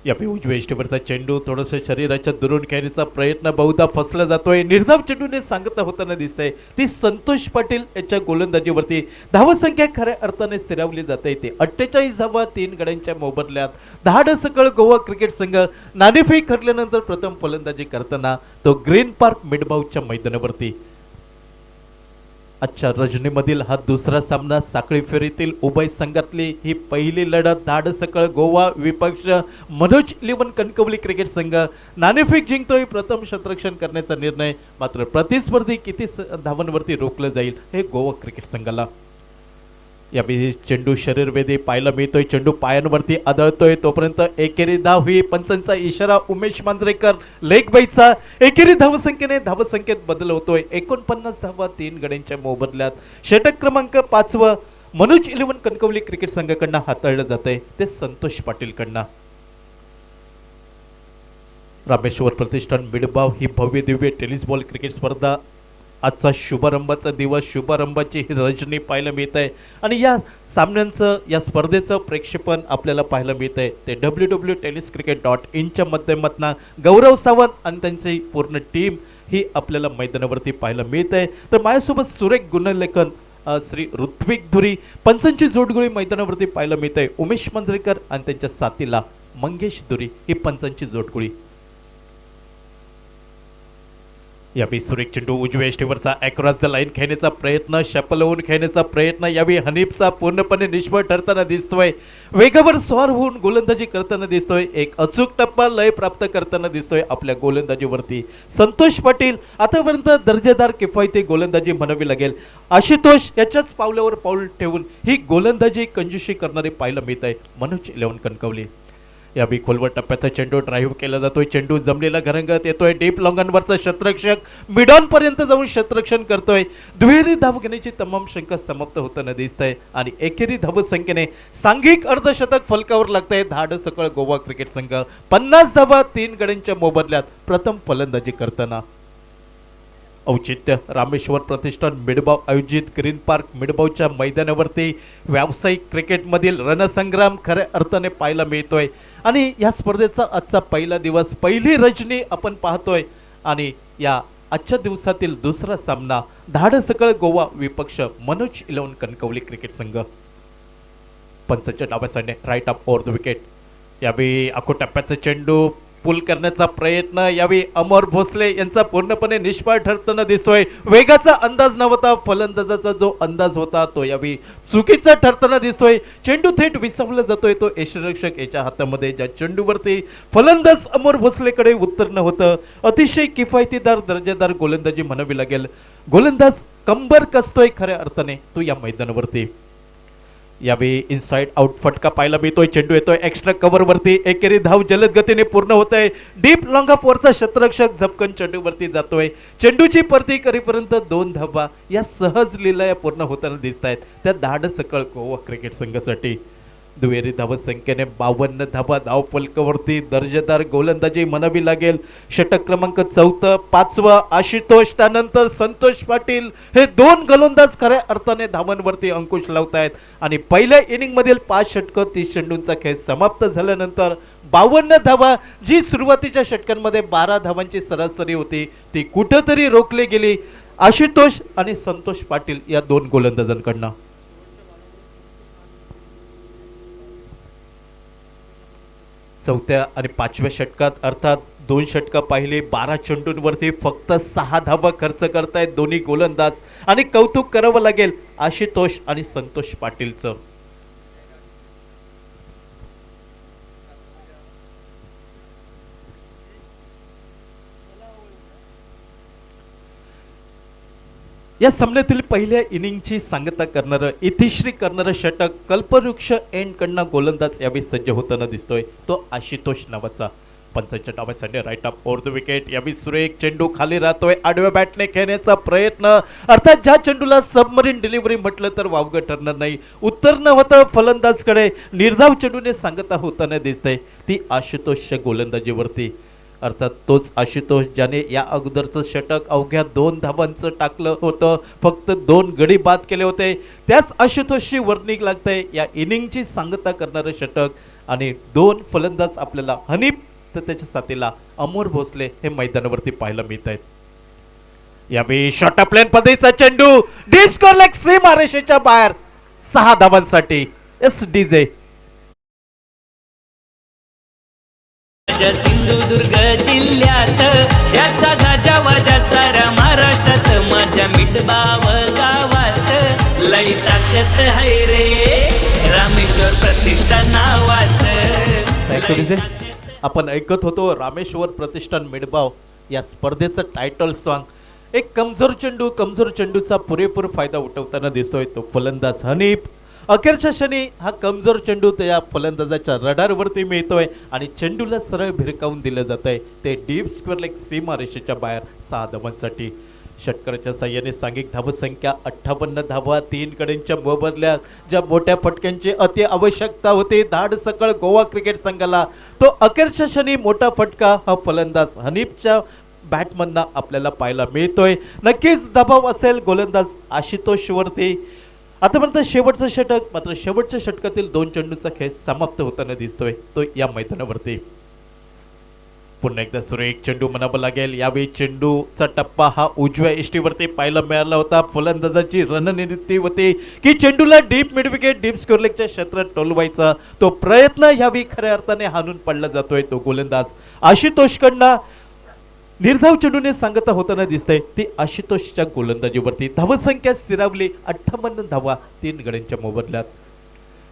यावेळी उजव्या इष्टीवरचा चेंडू थोडंसं शरीराच्या दुरून खेळण्याचा प्रयत्न बहुधा फसला जातोय. निर्धाव चेंडूने सांगता होताना दिसतंय ती संतोष पाटील याच्या गोलंदाजीवरती धावसंख्या खऱ्या अर्थाने स्थिरावली जाते. ते 48 धावा 3 गड्यांच्या मोबदल्यात. धाडसकळ गोवा क्रिकेट संघ नाणेफेक हरल्यानंतर प्रथम फलंदाजी करताना तो ग्रीन पार्क मिडबावच्या मैदानावरती. आजच्या रजनीमधील हा दुसरा सामना. साखळी फेरीतील उभय संघातली ही पहिली लढत. धाडसकळ गोवा विपक्ष मनोज लेवन कणकवली क्रिकेट संघ नाणेफेक जिंकतोय. प्रथम शतरक्षण करण्याचा निर्णय, मात्र प्रतिस्पर्धी किती धावांवरती रोखलं जाईल हे गोवा क्रिकेट संघाला. यावेळी चेंडू शरीरवेधी पाहायला मिळतोय. चेंडू पायांवरती आदळतोय तोपर्यंत एकेरी धाव ही पंचांचा इशारा उमेश मांजरेकर लेग बाईचा. एकेरी धावसंख्येने धावसंख्येत बदल होतोय. 49 धावा 3 गड्यांच्या मोबदल्यात. षटक क्रमांक 5 मनोज इलेव्हन कणकवली क्रिकेट संघाकडनं हाताळलं जात आहे ते संतोष पाटील कडनं. रामेश्वर प्रतिष्ठान मिडबाव ही भव्य दिव्य टेनिस बॉल क्रिकेट स्पर्धा आजचा शुभारंभाचा दिवस, शुभारंभाची ही रजनी पाहायला मिळत आहे. आणि या सामन्यांचं या स्पर्धेचं प्रेक्षेपण आपल्याला पाहायला मिळत आहे ते www.tenniscricket.in च्या माध्यमातून गौरव सावंत आणि त्यांची पूर्ण टीम ही आपल्याला मैदानावरती पाहायला मिळत आहे. तर माझ्यासोबत सुरेख गुणलेखन श्री ऋत्विक धुरी, पंचांची जोडगोळी मैदानावरती पाहायला मिळत आहे. उमेश मांजरेकर आणि त्यांच्या साथीला मंगेश धुरी ही पंचांची जोडगोळी. यावेळी सुरेख चेंडू उजव्या इष्टीवरचा अक्रॉस द लाईन खेळण्याचा प्रयत्न, शपलवून खेळण्याचा प्रयत्न यावेळी हनीफचा पूर्णपणे निष्फळ ठरताना दिसतोय. वेगावर स्वार होऊन गोलंदाजी करताना दिसतोय. एक अचूक टप्पा लय प्राप्त करताना दिसतोय आपल्या गोलंदाजीवरती संतोष पाटील. आतापर्यंत दर्जेदार किफायती गोलंदाजी म्हणावी लागेल. आशुतोष याच्याच पावलावर पाऊल ठेवून ही गोलंदाजी कंजूशी करणारे पाहायला मिळत आहे मनोज इलेव्हन कणकवली. यावेळी खोलवर टप्प्याचा चेंडू ड्राईव्ह केला जातोय. चेंडू जमलेला घरंगत येतोय. डीप लॉंगनवरचा शतरक्षक मिडॉन पर्यंत जाऊन शतरक्षण करतोय. दुहेरी धाव घेण्याची तमाम शंका समाप्त होताना दिसत आहे आणि एकेरी धावसंख्येने सांघिक अर्धशतक फलकावर लागतंय. धाडसकळ गोवा क्रिकेट संघ 50 धावा 3 गड्यांच्या मोबदल्यात प्रथम फलंदाजी करताना. औचित्य रामेश्वर प्रतिष्ठान मिडबाव आयोजित ग्रीन पार्क मिडबावच्या मैदानावरती व्यावसायिक क्रिकेटमधील रणसंग्राम खऱ्या अर्थाने पाहायला मिळतोय. आणि या स्पर्धेचा आजचा पहिला दिवस, पहिली रजनी आपण पाहतोय. आणि या आजच्या दिवसातील दुसरा सामना धाडसकळ गोवा विपक्ष मनोज इलेव्हन कणकवली क्रिकेट संघ. पंचांच्या डाव्या साईडने right up over the wicket. यावेळी आखो टप्प्याचा चेंडू पुल करण्याचा प्रयत्न यावेळी अमर भोसले यांचा पूर्णपणे निष्फळ ठरताना दिसतोय. वेगाचा अंदाज नव्हता, फलंदाजाचा जो अंदाज होता तो यावेळी चुकीचा ठरताना दिसतोय. चेंडू थेट विसवला जातोय तो यष्टिरक्षक याच्या हातामध्ये, ज्या चेंडूवरती फलंदाज अमर भोसलेकडे उत्तर होतं. अतिशय किफायतीदार दर्जेदार गोलंदाजी म्हणावी लागेल. गोलंदाज कंबर कसतोय खऱ्या अर्थाने तो या मैदानावरती. यावेळी इनसाइड आउट फटका पाहायला मिळतोय. चेंडू येतोय एक्स्ट्रा कव्हर वरती. एकेरी धाव जलद गतीने पूर्ण होत आहे. डीप लॉंग ऑफ वरचा क्षेत्ररक्षक झपकन चेंडूवरती जातोय. चेंडूची परती करीपर्यंत 2 धावा या सहज लीला पूर्ण होताना दिसत आहेत त्या धाडसकळ गोवा क्रिकेट संघासाठी. दुहेरी धाव संख्येने 52 धावा धाव फलकावरती दर्जेदार गोलंदाजी म्हणावी लागेल. षटक क्रमांक 4, 5 आशुतोष, त्यानंतर संतोष पाटील हे 2 गोलंदाज खऱ्या अर्थाने धावांवरती अंकुश लावत आहेत. आणि पहिल्या इनिंग मधील 5 षटकं 30 चेंडूंचा खेळ समाप्त झाल्यानंतर 52 धावा जी सुरुवातीच्या षटकांमध्ये 12 धावांची सरासरी होती ती कुठंतरी रोखली गेली आशुतोष आणि संतोष पाटील या 2 गोलंदाजांकडनं. चौथ्या आणि 5व्या षटकात अर्थात 2 षटकं पाहिली 12 चेंडूंवरती फक्त 6 धावा खर्च करतायत दोन्ही गोलंदाज. आणि कौतुक करावं लागेल आशुतोष आणि संतोष पाटीलचं. या सामन्यातील पहिल्या इनिंगची सांगता करणारं इतिश्री करणारं षटक कल्पवृक्ष एंड कडनं गोलंदाज यावेळी सज्ज होताना दिसतोय तो आशुतोष नावाचा. पंचांच्या डावासाठी right up over the wicket. यावेळी सुरेख चेंडू खाली राहतोय. आडव्या बॅटने खेळण्याचा प्रयत्न अर्थात ज्या चेंडूला सबमरीन डिलिव्हरी म्हटलं तर वावगं ठरणार नाही. उत्तर न होतं फलंदाजकडे निर्धाव चेंडूने सांगता होताना दिसतंय ती आशुतोषच्या गोलंदाजीवरती. अर्थात तोच आशुतोष ज्याने या अगोदरचं षटक अवघ्या 2 धावांचं टाकलं होतं. फक्त 2 गडी बाद केले होते. त्याच आशुतोषची वर्णिक लागतंय या इनिंगची सांगता करणारं षटक. आणि 2 फलंदाज आपल्याला हनीफ तर त्याच्या साथीला अमोर भोसले हे मैदानावरती पाहायला मिळत आहेत. यावेळी शॉर्ट प्लेन पद्धतीचा चेंडू डीप स्कोर लेग सीमारेषेच्या बाहेर 6 धावांसाठी SDJ. सिंधुदुर्ग जिल्ह्यात ज्याचा गाजा वाजा सारा महाराष्ट्रात माझ्या मिठबाव गावात लई ताकद हाय रे रामेश्वर प्रतिष्ठान नावात. आपण ऐकत होतो रामेश्वर प्रतिष्ठान मिडबाव या स्पर्धेचं टायटल सॉन्ग. एक कमजोर चेंडूचा पुरेपूर फायदा उठवताना दिसतोय तो फलंदाज हनीफ. अखेरच्या क्षणी हा कमजोर चेंडू त्या फलंदाजाच्या रडारवरती मिळतोय आणि चेंडूला सरळ भिरकावून दिलं जात आहे ते डीप स्क्वेअर लेग सीमारेषेच्या बाहेर 6 धावांसाठी. षटकाराच्या साह्याने सांघिक धावसंख्या 58 धावा 3 गड्यांच्या मोबदल्यात ज्या मोठ्या फटक्यांची अति आवश्यकता होती धाड सकळ गोवा क्रिकेट संघाला तो अखेरच्या क्षणी मोठा फटका हा फलंदाज हनीफच्या बॅटमधनं आपल्याला पाहायला मिळतोय. नक्कीच दबाव असेल गोलंदाज आशुतोषवरती. आतापर्यंत शेवटचं षटक मात्र शेवटच्या षटकातील 2 चेंडूंचा खेळ समाप्त होताना दिसतोय तो या मैदानावरती. पुन्हा एकदा सुरेख चेंडू म्हणावं लागेल. यावेळी चेंडूचा टप्पा हा उजव्या इष्टीवरती पाहायला मिळाला होता. फलंदाजाची रणनीती होती की चेंडूला deep mid wicket deep square लेगच्या क्षेत्रात टोलवायचा. तो प्रयत्न यावेळी खऱ्या अर्थाने हाणून पडला जातोय तो गोलंदाज आशुतोषकडनं. निर्धाव चेंडूने सांगता होताना दिसतंय ती आशुतोषच्या गोलंदाजीवरती. धावसंख्या स्थिरावली 58 धावा 3 गड्यांच्या मोबदल्यात.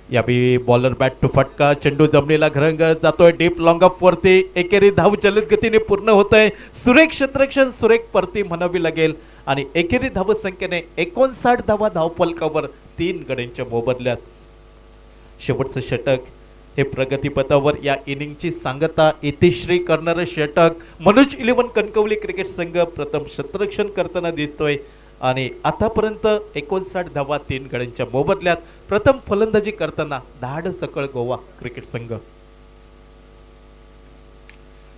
यावेळी बॉलर बॅट टू फटका चेंडू जमिनीला घरंगत जातोय डीप लॉंग ऑफ वरती. एकेरी धाव जलद गतीने पूर्ण होत आहे. सुरेख क्षेत्ररक्षण सुरेख परती म्हणावी लागेल आणि एकेरी धावसंख्येने 59 धावा धावफलकावर 3 गड्यांच्या मोबदल्यात. शेवटचं षटक हे प्रगतीपथावर या इनिंगची सांगता इतिश्री करणारं षटक मनोज 11 कणकवली क्रिकेट संघ प्रथम क्षेत्ररक्षण करताना दिसतोय आणि आतापर्यंत 59 धावा 3 गड्यांच्या मोबदल्यात प्रथम फलंदाजी करताना धाड सकळ गोवा क्रिकेट संघ.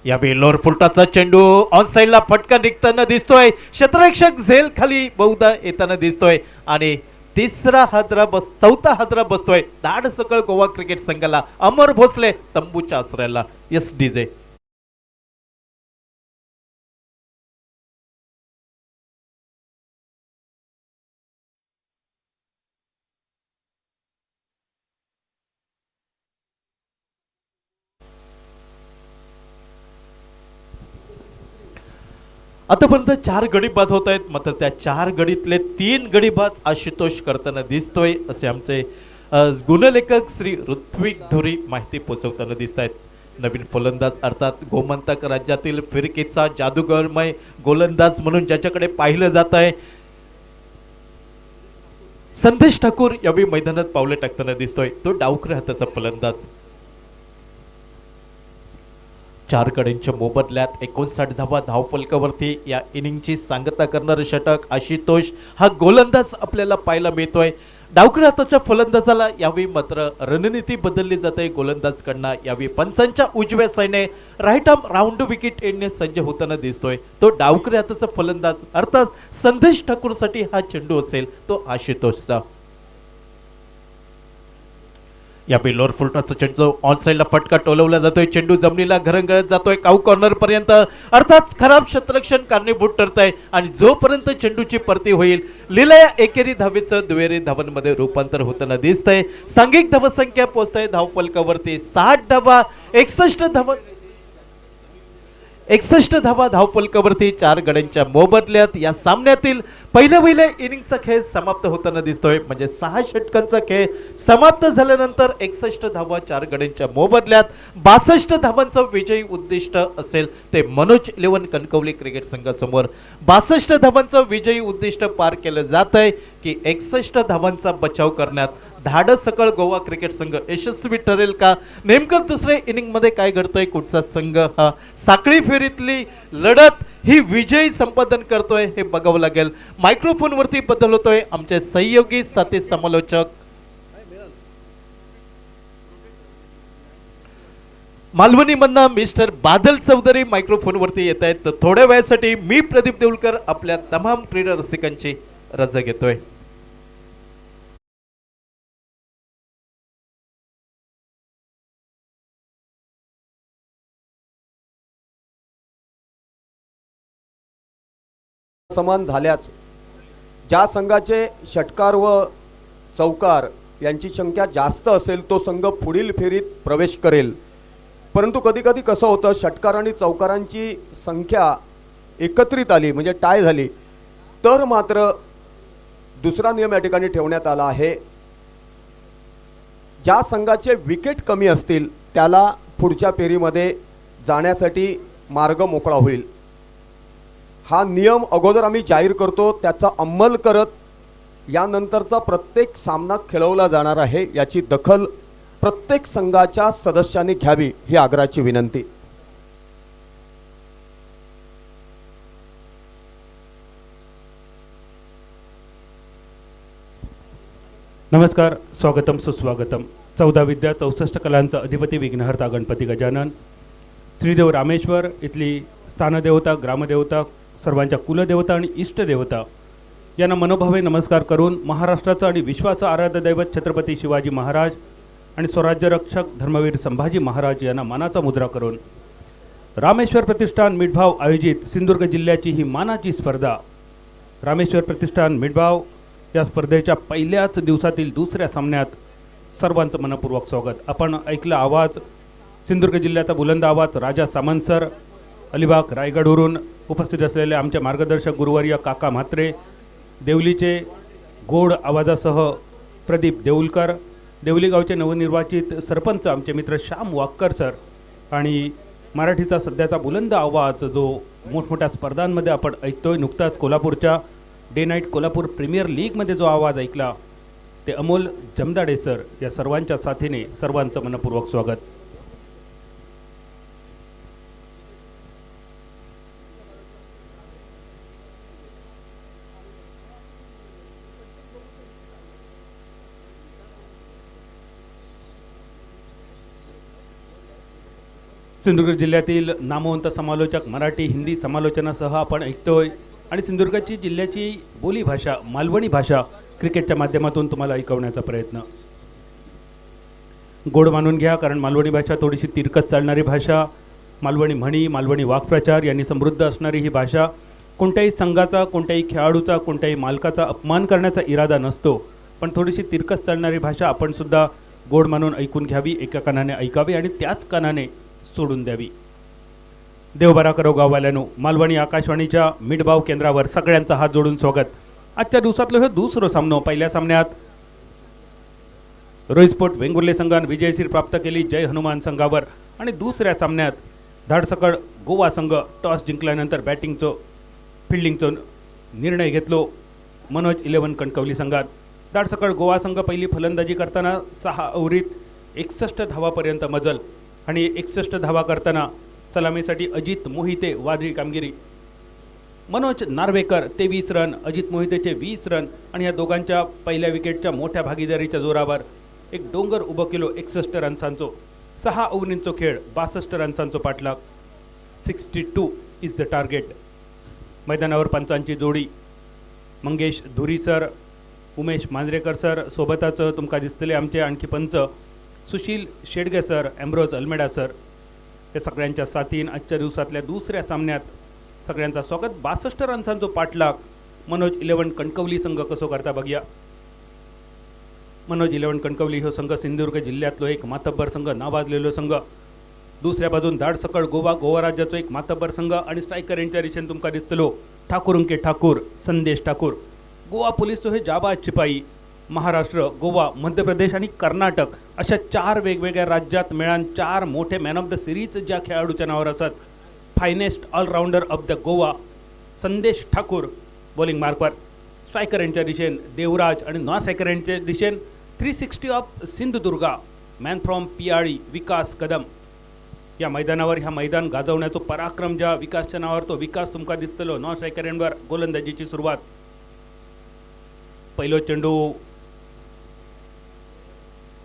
यावेळी लोअर फुलटाचा चेंडू ऑन साइडला फटका निघताना दिसतोय. क्षेत्ररक्षक झेल खाली बहुधा येताना दिसतोय आणि चौथा हादरा बसतोय धाड सकळ गोवा क्रिकेट संघाला. अमर भोसले तंबूच्या आश्रयाला SDJ. आतापर्यंत 4 गडी बाद होत आहेत मात्र त्या 4 गडीतले 3 गडी बाद आशुतोष करताना दिसतोय असे आमचे गुणलेखक श्री ऋत्विक धुरी माहिती पोहोचवताना दिसत आहेत. नवीन फलंदाज अर्थात गोमंतक राज्यातील फिरकीचा जादूगरमय गोलंदाज म्हणून ज्याच्याकडे पाहिलं जात आहे संदेश ठाकूर यावेळी मैदानात पावले टाकताना दिसतोय. तो डावखऱ्या हाताचा फलंदाज. 4 गड्यांच्या मोबदल्यात 59 धावा धावफलकावरती या इनिंगची सांगता करणारे षटक आशुतोष हा गोलंदाज आपल्याला पाहायला मिळतोय. डावखऱ्या हाताच्या फलंदाजाला यावेळी मात्र रणनीती बदलली जाते. गोलंदाजकडनं यावेळी पंचांच्या उजव्या साईने राईट आर्म राऊंड विकेट येणे सज्ज होताना दिसतोय. तो डावखऱ्या हाताचा फलंदाज अर्थात संदेश ठाकूरसाठी हा चेंडू असेल तो आशुतोषचा. यावेळी लोअर फुलटॉसचा चेंडू ऑन साइडला फटका टोलवला जातोय. चेंडू जमिनीला घरंगळत जातोय काऊ कॉर्नर पर्यंत. अर्थात खराब क्षेत्ररक्षण कारणीभूत ठरतंय आणि जोपर्यंत चेंडूची परती होईल लिलया एकेरी धावेचं दुहेरी धावांमध्ये रूपांतर होताना दिसतंय. सांघिक धावसंख्या पोहोचते धावफलकावरती 60 धावा 61 धावा धावफलकावरती 4 गड्यांच्या मोबदल्यात या सामन्यातील पहिल्या इनिंगचा खेळ समाप्त होताना दिसतोय. म्हणजे 6 षटकांचा खेळ समाप्त झाल्यानंतर 61 धावा 4 गड्यांच्या मोबदल्यात 62 धावांचं विजयी उद्दिष्ट असेल ते मनोज 11 कणकवली क्रिकेट संघासमोर 62 धावांचं विजयी उद्दिष्ट पार केलं जात आहे की 61 धावांचा बचाव करण्यात धाडस सकळ गोवा क्रिकेट संघ यशस्वी ठरेल का? नेमकं दुसऱ्या इनिंग मध्ये काय घडतंय? कुठचा संघ हा साखळी फेरीतली लढत ही विजयी संपादन करतोय हे बघावं लागेल. मायक्रोफोन वरती बदल होतोय. आमचे सहयोगी साथी समालोचक मालवणी मधनं मिस्टर बादल चौधरी मायक्रोफोन वरती येत आहेत. तर थोड्या वेळासाठी मी प्रदीप देऊलकर आपल्या तमाम क्रीडा रसिकांची रजा घेतोय. समान झाल्यास ज्या संघाचे षटकार व चौकार यांची संख्या जास्त असेल तो संघ पुढील फेरीत प्रवेश करेल. परंतु कधी कधी कसं होतं, षटकार आणि चौकारांची संख्या एकत्रित आली म्हणजे टाय झाली तर मात्र दुसरा नियम या ठिकाणी ठेवण्यात आला आहे. ज्या संघाचे विकेट कमी असतील त्याला पुढच्या फेरीमध्ये जाण्यासाठी मार्ग मोकळा होईल. हा नियम अगोदर आम्ही जाहीर करतो, त्याचा अंमल करत यानंतरचा प्रत्येक सामना खेळवला जाणार आहे याची दखल प्रत्येक संघाच्या सदस्यांनी घ्यावी ही आग्रहाची विनंती. नमस्कार, स्वागतम सुस्वागतम. 14 विद्या 64 कलांचा अधिपती विघ्नहर्ता गणपती गजानन, श्रीदेव रामेश्वर इथली स्थानदेवता ग्रामदेवता सर्वांच्या कुलदेवता आणि इष्टदेवता यांना मनोभावे नमस्कार करून महाराष्ट्राचा आणि विश्वाचा आराध्य दैवत छत्रपती शिवाजी महाराज आणि स्वराज्य रक्षक धर्मवीर संभाजी महाराज यांना मानाचा मुद्रा करून रामेश्वर प्रतिष्ठान मिठभाव आयोजित सिंधुदुर्ग जिल्ह्याची ही मानाची स्पर्धा. रामेश्वर प्रतिष्ठान मिठभाव या स्पर्धेच्या पहिल्याच दिवसातील दुसऱ्या सामन्यात सर्वांचं मनपूर्वक स्वागत. आपण ऐकला आवाज, सिंधुदुर्ग जिल्ह्याचा बुलंद आवाज राजा सामंत सर, अलिबाग रायगडवरून उपस्थित असलेले आमचे मार्गदर्शक गुरुवर्य काका म्हात्रे, देवलीचे गोड आवाजासह प्रदीप देऊलकर, देवली गावचे नवनिर्वाचित सरपंच आमचे मित्र श्याम वाक्कर सर आणि मराठीचा सध्याचा बुलंद आवाज जो मोठमोठ्या स्पर्धांमध्ये आपण ऐकतोय. नुकताच कोल्हापूरच्या डे नाईट कोल्हापूर प्रीमियर लीगमध्ये जो आवाज ऐकला ते अमोल जमदाडे सर, या सर्वांच्या साथीने सर्वांचं मनपूर्वक स्वागत. सिंधुदुर्ग जिल्ह्यातील नामवंत समालोचक मराठी हिंदी समालोचनासह आपण ऐकतोय आणि सिंधुदुर्गाची जिल्ह्याची बोलीभाषा मालवणी भाषा क्रिकेटच्या माध्यमातून तुम्हाला ऐकवण्याचा प्रयत्न. गोड मानून घ्या, कारण मालवणी भाषा थोडीशी तिरकस चालणारी भाषा, मालवणी म्हणी मालवणी वाक्प्रचार यांनी समृद्ध असणारी ही भाषा. कोणत्याही संघाचा कोणत्याही खेळाडूचा कोणत्याही मालकाचा अपमान करण्याचा इरादा नसतो, पण थोडीशी तिरकस चालणारी भाषा आपण सुद्धा गोड मानून ऐकून घ्यावी, एका कानाने ऐकावी आणि त्याच कानाने सोडून द्यावी. देवबारा करो गाववाल्यानो, मालवणी आकाशवाणीच्या मिठभाव केंद्रावर सगळ्यांचा हात जोडून स्वागत. आजच्या दिवसातलं हे दुसरं सामनो. पहिल्या सामन्यात रोहित स्पोर्ट वेंगुर्ले संघाने विजयश्री प्राप्त केली जय हनुमान संघावर आणि दुसऱ्या सामन्यात धाडसकड गोवा संघ टॉस जिंकल्यानंतर बॅटिंगचं फिल्डिंगचं निर्णय घेतलो मनोज 11 कणकवली संघात. दाडसकळ गोवा संघ पहिली फलंदाजी करताना 6 ओव्हरीत 61 धावापर्यंत मजल आणि 61 धावा करताना सलामीसाठी अजित मोहिते वादळी कामगिरी. मनोज नार्वेकर 23 रन, अजित मोहितेचे 20 रन आणि या दोघांच्या पहिल्या विकेटच्या मोठ्या भागीदारीच्या जोरावर एक डोंगर उभं केलो 61 रन्सांचो. 6 ओव्हरींचो खेळ 62 रन्सांचो पाठलाग. 62 इज द टार्गेट. मैदानावर पंचांची जोडी मंगेश धुरी सर, उमेश मांजरेकर सर, सोबतच तुमका दिसतले आमचे आणखी पंच सुशील शेडगे सर, एम्ब्रोज अल्मेडा सर. या सगळ्यांच्या साथीन आजच्या दिवसातल्या दुसऱ्या सामन्यात सगळ्यांचा स्वागत. 62 रन्सांचो पाठलाग मनोज 11 कणकवली संघ कसो करता बघूया. मनोज 11 कणकवली हो संघ सिंधुदुर्ग जिल्ह्यातलो एक मातब्बर संघ, नावाजलेलो संघ. दुसऱ्या बाजून दाडसकळ गोवा राज्याचो एक मातब्बर संघ आणि स्ट्रायकर यांच्या रिशेन तुमका दिसतलो ठाकूरंके ठाकूर, संदेश ठाकूर. गोवा पोलीस हे जाबाज शिपाई महाराष्ट्र, गोवा, मध्य प्रदेश आणि कर्नाटक अशा 4 वेगवेगळ्या राज्यात मिळून 4 मोठे मॅन ऑफ द सिरीज ज्या खेळाडूच्या नावावर असतात. Finest allrounder of the Goa Sandesh Thakur bowling मार्कवर. Striker यांच्या दिशेन देवराज आणि नॉन स्ट्रायकर यांच्या दिशेन 360 ऑफ सिंधुदुर्गा मॅन फ्रॉम पियाळी विकास कदम. या मैदानावर ह्या मैदान गाजवण्याचा पराक्रम ज्या विकासच्या नावावर तो विकास तुमका दिसतलो. नॉन स्ट्रायकर यांवर गोलंदाजीची सुरुवात. पहिलो चेंडू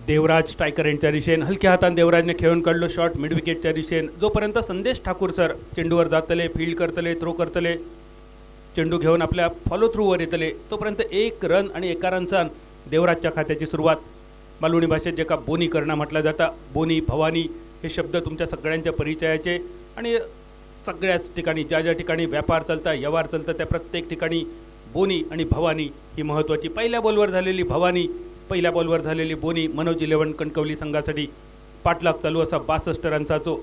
देवराज स्ट्रायकर यांच्या दिशेन हलक्या हातान देवराजने खेळून काढलो शॉट मिड विकेटच्या दिशेन. जोपर्यंत संदेश ठाकूर सर चेंडूवर जातले, फील्ड करतले, थ्रो करतले, चेंडू घेऊन आपल्या फॉलो थ्रूवर येतले तोपर्यंत 1 रन आणि 1 रनसान देवराजच्या खात्याची सुरुवात. मालवणी भाषेत जे का बोनी करणं म्हटलं जातं, बोनी भवानी हे शब्द तुमच्या सगळ्यांच्या परिचयाचे आणि सगळ्याच ठिकाणी ज्या ठिकाणी व्यापार चालता, व्यवहार चालतं त्या प्रत्येक ठिकाणी बोनी आणि भवानी ही महत्त्वाची. पहिल्या बॉलवर झालेली भवानी, पहिल्या बॉलवर झालेली बोनी. मनोज 11 कणकवली संघासाठी पाठलाग चालू असा 62 रन्साचो.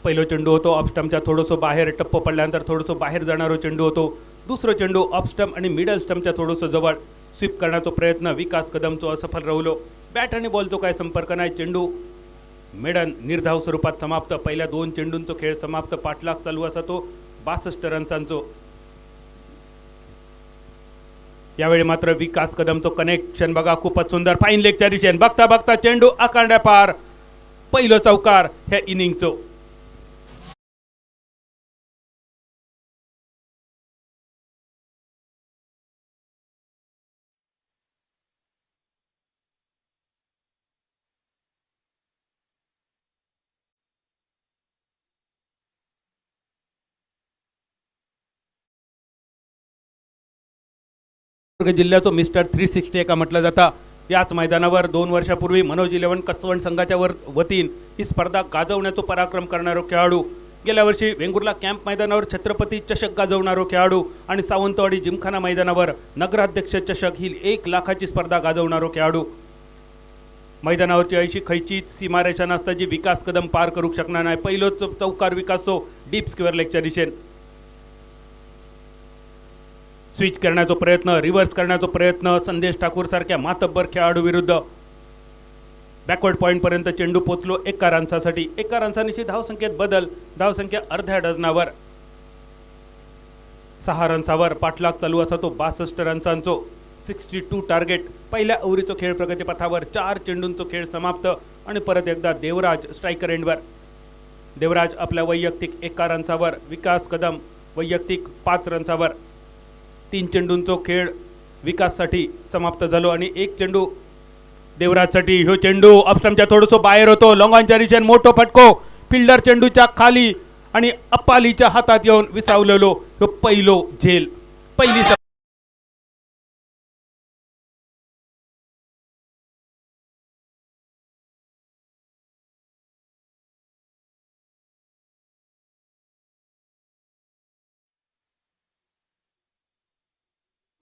पहिलो चेंडू होतो ऑफ स्टंपच्या थोडंसं बाहेर, टप्प पडल्यानंतर थोडंसं बाहेर जाणारो चेंडू होतो. दुसरो चेंडू ऑफ स्टंप आणि मिडल स्टंपच्या थोडंसं जवळ स्वीप करण्याचा प्रयत्न विकास कदमचो असफल राहिलो. बॅट आणि बॉलचो काय संपर्क नाही. चेंडू मेडन निर्धाव स्वरूपात समाप्त. पहिल्या 2 चेंडूंचो खेळ समाप्त. पाठलाग चालू असा तो 62 रन्सांचो. यावेळी मात्र विकास कदमचो कनेक्शन बघा खूपच सुंदर. फाईन लेगच्या दिशेन बघता बघता चेंडू आकांड्या पार. पहिलो चौकार ह्या इनिंगचो. जिल्ह्याचो मिस्टर 360 एका म्हटलं जाता. याच मैदानावर 2 वर्षापूर्वी मनोज 11 कसवण संघाच्या वतीन ही स्पर्धा गाजवण्याचा पराक्रम करणारो खेळाडू. गेल्या वर्षी वेंगुर्ला कॅम्प मैदानावर छत्रपती चषक गाजवणारो खेळाडू आणि सावंतवाडी जिमखाना मैदानावर नगराध्यक्ष चषक ही 1 लाखाची स्पर्धा गाजवणारो खेळाडू. मैदानावरची ऐशी खैचीच सीमारेषा नसता जी विकास कदम पार करू शकणार नाही. पहिलोच चौकार विकासो डीप स्क्वेअर लेगच्या दिशेन. स्विच करण्याचा प्रयत्न, रिव्हर्स करण्याचा प्रयत्न संदेश ठाकूर सारख्या मातब्बर खेळाडू विरुद्ध. बॅकवर्ड पॉइंट पर्यंत चेंडू पोचलो 1 रन्सासाठी. 1 रन्सांची धावसंख्येत बदल. धावसंख्या अर्ध्या डझनावर. 6 रन्सावर पाठलाग चालू असा तो 62 रन्सांचो. 62 टार्गेट. पहिल्या ओव्हरीचो खेळ प्रगतीपथावर. 4 चेंडूंचो खेळ समाप्त आणि परत एकदा देवराज स्ट्रायकर एंडवर. देवराज आपल्या वैयक्तिक 1 रन्सावर. विकास कदम वैयक्तिक 5 रन्सावर. 3 चेंडूंचो खेळ विकाससाठी समाप्त झालो आणि 1 चेंडू देवराजसाठी. ह्यो चेंडू ऑफस्टंपच्या थोडंसं बाहेर होतो. लॉंगॉनच्या रिशेन मोठो फटको. फिल्डर चेंडूच्या खाली आणि अप्पालीच्या हातात येऊन विसावलेलो. ह्यो पहिलो झेल. पहिली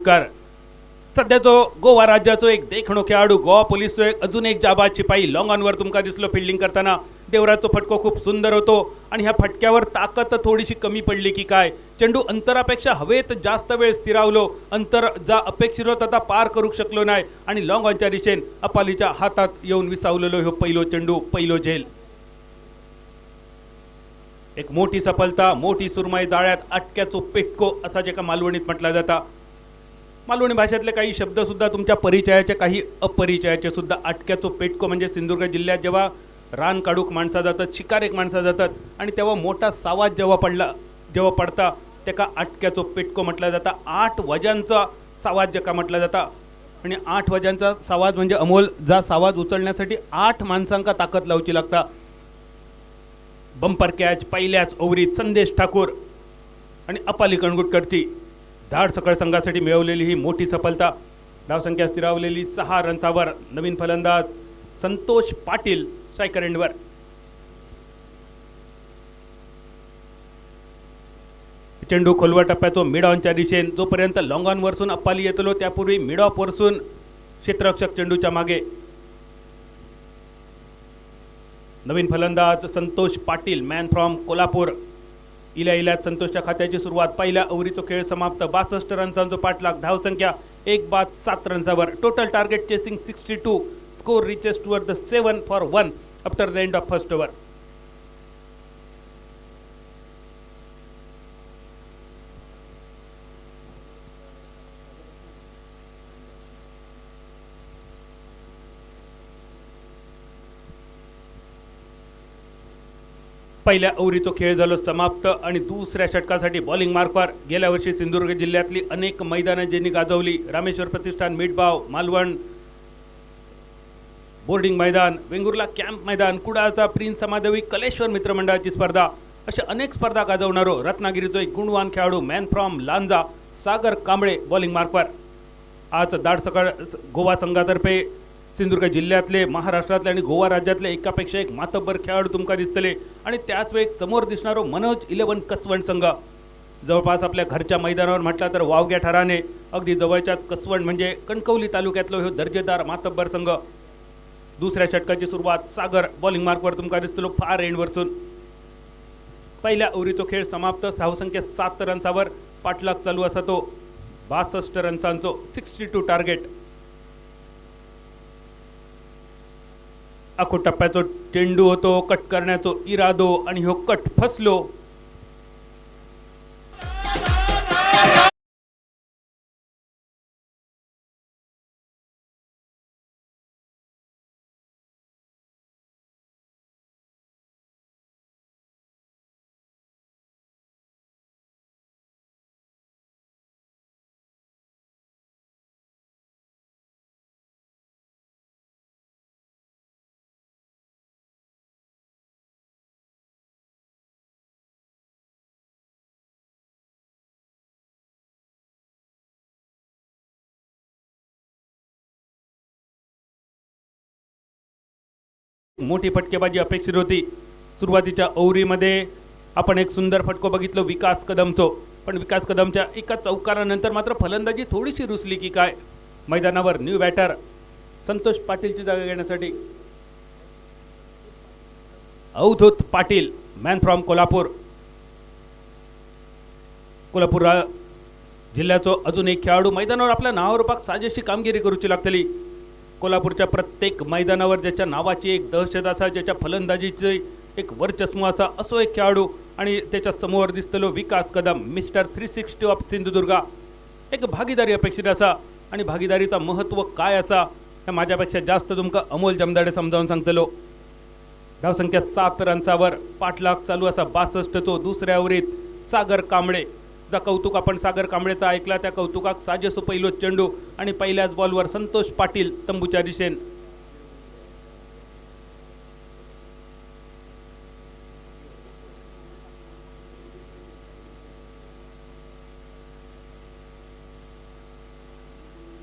कर. सध्याचो गोवा राज्याचो एक देखणो खेळाडू, गोवा पोलीसचो अजून एक जाबाज शिपाई लॉंगॉनवर तुमका दिसलो फिल्डिंग करताना. देवराजचो फटको खूप सुंदर होतो आणि ह्या फटक्यावर ताकद थोडीशी कमी पडली की काय. चेंडू अंतरापेक्षा हवेत जास्त वेळ स्थिरावलो. अंतर जा अपेक्षित होता ता पार करू शकलो नाही आणि लॉंगॉनच्या दिशेन अपालीच्या हातात येऊन विसावलेलो ह्यो पहिलो चेंडू. पहिलो झेल. एक मोठी सफलता, मोठी सुरमई जाळ्यात अटक्याचो पेटको असा जे का मालवणीत म्हटला जाता. मालवणी भाषेतले काही शब्दसुद्धा तुमच्या परिचयाचे, काही अपरिचयाचे सुद्धा. आटक्याचो पेटको म्हणजे सिंधुदुर्ग जिल्ह्यात जेव्हा रान काढूक माणसा जातात, शिकार एक माणसा जातात आणि तेव्हा मोठा सावाज जेव्हा पडता त्याका आटक्याचो पेटको म्हटलं जाता. 8 वजांचा सावाज जेका म्हटलं जाता. आणि 8 वजांचा सावाज म्हणजे अमोल, जा सावाज उचलण्यासाठी 8 माणसांका ताकद लावची लागता. बंपर कॅच पहिल्याच ओव्हरीत संदेश ठाकूर आणि अपाली कणगुटकरची धाड सकळ संघासाठी मिळवलेली ही मोठी सफलता. धावसंख्या स्थिरावलेली 6 रन्सावर. नवीन फलंदाज संतोष पाटील स्ट्रायकर एंडवर. चेंडू खोलवर टप्प्याचो मिड ऑनच्या दिशेन. जोपर्यंत लॉंग ऑन वरसून अप्पाली येतलो त्यापूर्वी मिड ऑफ वरसून क्षेत्ररक्षक चेंडूच्या मागे. नवीन फलंदाज संतोष पाटील, मॅन फ्रॉम कोल्हापूर. इल्यात संतोषच्या खात्याची सुरुवात. पहिल्या ओव्हरीचो खेळ समाप्त. 62 रन्सांचो पाठलाग. धावसंख्या 1 बाद 7 रन्सावर. Total target chasing 62. Score reaches toward the 7-1 after the end of first over. पहिल्या ओव्हरीचो खेळ झालो समाप्त आणि दुसऱ्या षटकासाठी बॉलिंग मार्कवर. गेल्या वर्षी सिंधुदुर्ग जिल्ह्यातली अनेक मैदानं ज्यांनी गाजवली. रामेश्वर प्रतिष्ठान मिठबाव, मालवण बोर्डिंग मैदान, वेंगुर्ला कॅम्प मैदान, कुडाळचा प्रिन्स समादेवी कलेश्वर मित्रमंडळाची स्पर्धा, अशा अनेक स्पर्धा गाजवणारो रत्नागिरीचो एक गुणवान खेळाडू man from Lanja Sagar Kamble bowling मार्कवर. आज दाड सकाळ गोवा संघातर्फे सिंधुदुर्ग जिल्ह्यातले, महाराष्ट्रातले आणि गोवा राज्यातले एकापेक्षा एक मातब्बर खेळाडू तुमका दिसतले. आणि त्याच वेळी समोर दिसणारो मनोज 11 कसवंड संघ. जवळपास आपल्या घरच्या मैदानावर म्हटला तर वावग्या ठराने अगदी जवळच्याच कसवंड म्हणजे कणकवली तालुक्यातलो हे दर्जेदार मातब्बर संघ. दुसऱ्या षटकाची सुरुवात. सागर बॉलिंग मार्कवर तुमका दिसतलो फार एंड वरसून. पहिल्या ओव्हरीचो खेळ समाप्त. धावसंख्या 7 रन्सावर. पाठलाग चालू असा तो 62 रन्सांचो 62 टार्गेट. आखो टप्प्याचो चेंडू होतो, कट करण्याचो इरादो आणि ह्यो कट फसलो. मोठी फटकेबाजी अपेक्षित होती. सुरुवातीच्या ओव्हरीमध्ये आपण एक सुंदर फटको बघितलो विकास कदमचो. पण विकास कदमच्या एका चौकारानंतर मात्र फलंदाजी थोडीशी रुसली की काय. मैदानावर न्यू बॅटर संतोष पाटीलची जागा घेण्यासाठी अवधूत पाटील, मॅन फ्रॉम कोल्हापूर. कोल्हापूर जिल्ह्याचो अजून एक खेळाडू मैदानावर आपल्या नावारूपाक साजेशी कामगिरी करूची लागतली. कोल्हापूरच्या प्रत्येक मैदानावर ज्याच्या नावाची एक दहशत असा, ज्याच्या फलंदाजीचे एक वर्चस्व असा, असो एक खेळाडू. आणि त्याच्या समोर दिसतलो विकास कदम, मिस्टर 360 ऑफ सिंधुदुर्ग. एक भागीदारी अपेक्षित असा आणि भागीदारीचा महत्त्व काय असा हे माझ्यापेक्षा जास्त तुमका अमोल जमदाडे समजावून सांगतलो. धावसंख्या 7 रन्सावर. पाठलाग चालू असा 62चो. दुसऱ्या ओव्हरीत सागर कांबळे. जा कौतुक आपण सागर कांबळेचा ऐकला त्या कौतुकाक साजेसो पहिलो चेंडू आणि पहिल्याच बॉलवर संतोष पाटील तंबूच्या दिशेन.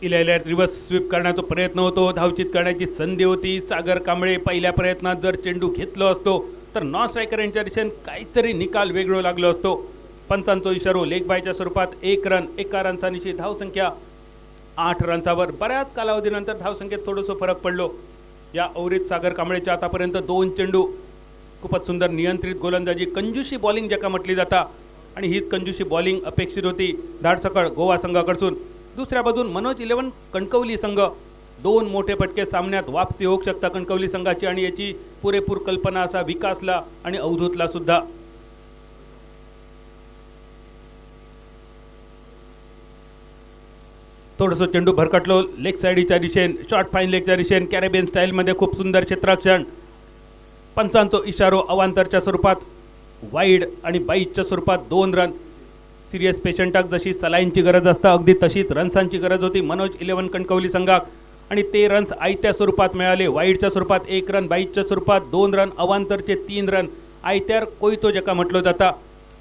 इल्यात रिव्हर्स स्वीप करण्याचा प्रयत्न होतो. धावचित करण्याची संधी होती. सागर कांबळे पहिल्या प्रयत्नात जर चेंडू घेतलो असतो तर नॉन स्ट्रायकर यांच्या दिशेने काहीतरी निकाल वेगळो लागलो असतो. पंचांचो इशारो लेग बायच्या स्वरूपात 1 रन. 1 रन्सांची धावसंख्या 8 रन्सावर. बऱ्याच कालावधीनंतर धावसंख्येत थोडंसं फरक पडलो. या ओव्हरीत सागर कांबळेच्या आतापर्यंत 2 चेंडू. खूपच सुंदर नियंत्रित गोलंदाजी, कंजूशी बॉलिंग ज्याका म्हटली जाता आणि हीच कंजूशी बॉलिंग अपेक्षित होती धाडसकळ गोवा संघाकडसून. दुसऱ्या बाजून मनोज 11 कणकवली संघ. 2 मोठे फटके सामन्यात वापसी होऊ शकता कणकवली संघाची आणि याची पुरेपूर कल्पना असा विकासला आणि अवधूतला सुद्धा. थोडंसं चेंडू भरकटलो लेग साईडच्या दिशेन, शॉर्ट फाईन लेगच्या दिशेन, कॅरेबियन स्टाईलमध्ये खूप सुंदर क्षेत्ररक्षण. पंचांचो इशारो अवांतरच्या स्वरूपात वाईड आणि बाईटच्या स्वरूपात 2 रन. सिरियस पेशंटाक जशी सलाईनची गरज असता अगदी तशीच रन्सांची गरज होती मनोज 11 कणकवली संघाक, आणि ते रन्स आयत्या स्वरूपात मिळाले. वाईडच्या स्वरूपात 1 रन, बाईटच्या स्वरूपात 2 रन, अवांतरचे 3 रन. आयत्यार कोयतो जेका म्हटलो जाता.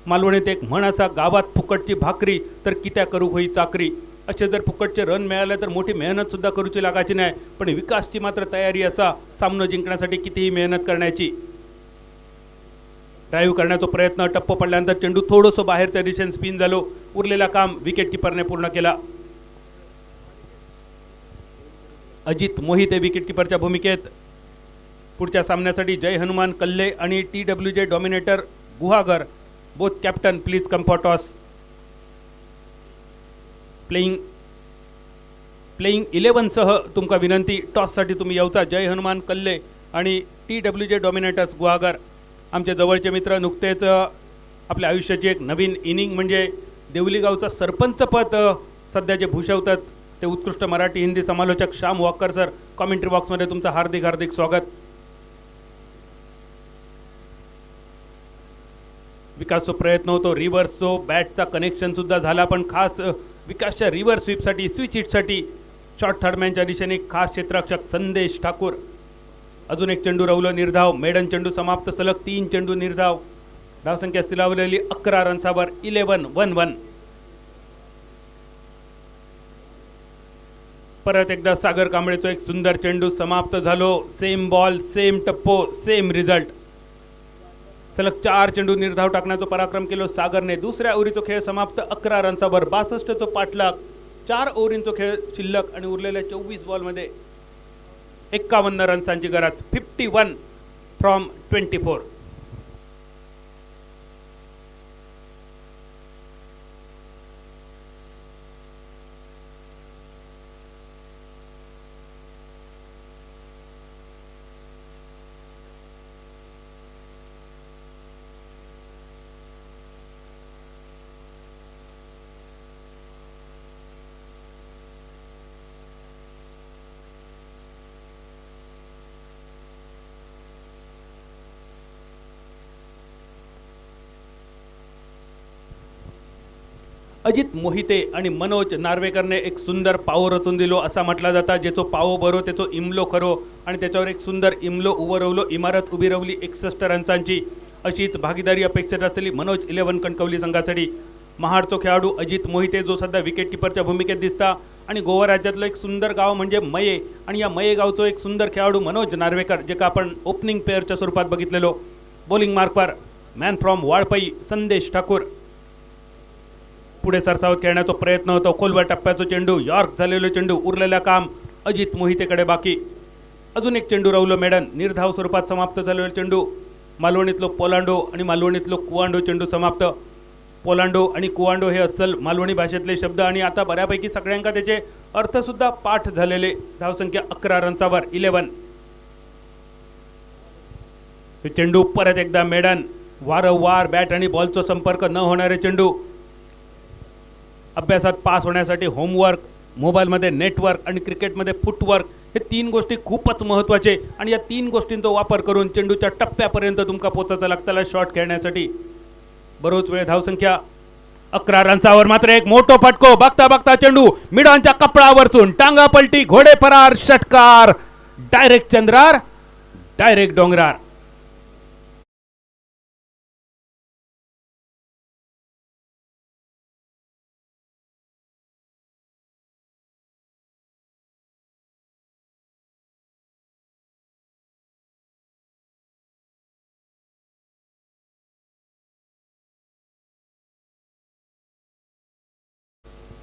मालवणीत एक म्हण असा, गावात फुकटची भाकरी तर कित्या करूक होई चाकरी. असे जर फुकटचे रन मिळाले तर मोठी मेहनत सुद्धा करूची लागायची नाही, पण विकासची मात्र तयारी असा सामनो जिंकण्यासाठी कितीही मेहनत करण्याची. ड्राईव्ह करण्याचा प्रयत्न टप्प पडल्यानंतर चेंडू थोडंसं बाहेरच्या दिशेने स्पिन झालो. उरलेला काम विकेट किपरने पूर्ण केला. अजित मोहिते विकेट किपरच्या भूमिकेत. पुढच्या सामन्यासाठी जय हनुमान कल्ले आणि TWJ dominator Guhagar both captain please come for toss. Playing 11 सह तुमका विनंती, टॉससाठी तुम्ही येऊचा. जय हनुमान कल्ले आणि TWJ डॉमिनेटर्स गुहागर आमचे जवळचे मित्र. नुकतेच आपल्या आयुष्याची एक नवीन इनिंग म्हणजे देवली गावचा सरपंच पद सध्या जे भूषवतात ते उत्कृष्ट मराठी हिंदी समालोचक श्याम वॉकर सर. कॉमेंट्री बॉक्समध्ये तुमचं हार्दिक हार्दिक स्वागत. विकासचा प्रयत्न होतो, रिव्हर्सचो बॅटचा कनेक्शन सुद्धा झाला, पण खास विकासच्या रिव्हर्स स्वीपसाठी स्विच हिटसाठी शॉर्ट थर्डमॅनच्या दिशेने खास क्षेत्ररक्षक संदेश ठाकूर. अजून एक चेंडू रवलो निर्धाव. मेडन चेंडू समाप्त. सलग 3 चेंडू निर्धाव. धावसंख्या स्थिरावलेली 11 रन्सावर 11-1-1. परत एकदा सागर कांबळेचो एक सुंदर चेंडू समाप्त झालो. सेम बॉल, सेम टप्पो, सेम रिझल्ट. सलग 4 चेंडू निर्धाव टाकण्याचा पराक्रम केलो सागरने. दुसऱ्या ओव्हरीचो खेळ समाप्त 11 रन्सावर. 62चो पाठलाग. 4 ओव्हरींचो खेळ शिल्लक आणि उरलेल्या 24 बॉलमध्ये 51 रन्सांची गरज. 51 फ्रॉम 24. अजित मोहिते आणि मनोज नार्वेकरने एक सुंदर पाव रचून दिलो असा म्हटला जाता. ज्याचो पाव बरो त्याचो इमलो खरो, आणि त्याच्यावर एक सुंदर इमलो उभं रवलो. इमारत उभी रवली 61 रन्सांची. अशीच भागीदारी अपेक्षित असलेली मनोज 11 कणकवली संघासाठी. महाडचो खेळाडू अजित मोहिते जो सध्या विकेट किपरच्या भूमिकेत दिसता, आणि गोवा राज्यातलं एक सुंदर गाव म्हणजे मये, आणि या मये गावचो एक सुंदर खेळाडू मनोज नार्वेकर, जे का आपण ओपनिंग प्लेअरच्या स्वरूपात बघितलेलो. बॉलिंग मार्कवर मॅन फ्रॉम वाळपई संदेश ठाकूर. पुढे सरसावत खेळण्याचा प्रयत्न होतो. खोलवर टप्प्याचा चेंडू, यॉर्क झालेलो चेंडू. उरलेला काम अजित मोहितेकडे बाकी. अजून एक चेंडू रवलो मेडन. निर्धाव स्वरूपात समाप्त झालेलो चेंडू. मालवणीतलो पोलांडो आणि मालवणीतलो कुवांडो चेंडू समाप्त. पोलांडो आणि कुवांडो हे अस्सल मालवणी भाषेतले शब्द, आणि आता बऱ्यापैकी सगळ्यांका त्याचे अर्थसुद्धा पाठ झालेले. धावसंख्या 11 रन्सावर 11. चेंडू परत एकदा मेडन. वारंवार बॅट आणि बॉलचा संपर्क न होणारे चेंडू. अभ्यासात पास होण्यासाठी होमवर्क, मोबाईलमध्ये नेटवर्क आणि क्रिकेटमध्ये फुटवर्क हे 3 गोष्टी खूपच महत्त्वाचे, आणि या 3 गोष्टींचा वापर करून चेंडूच्या टप्प्यापर्यंत तुमका पोचायचा लागताला शॉट खेळण्यासाठी. बरोच वेळ धावसंख्या 11 रन्सावर मात्र एक मोठो फटको. बघता बघता चेंडू मिडॉनच्या कपडावरचून टांगा पलटी, घोडे फरार, षटकार. डायरेक्ट चंद्रार, डायरेक्ट डोंगरार.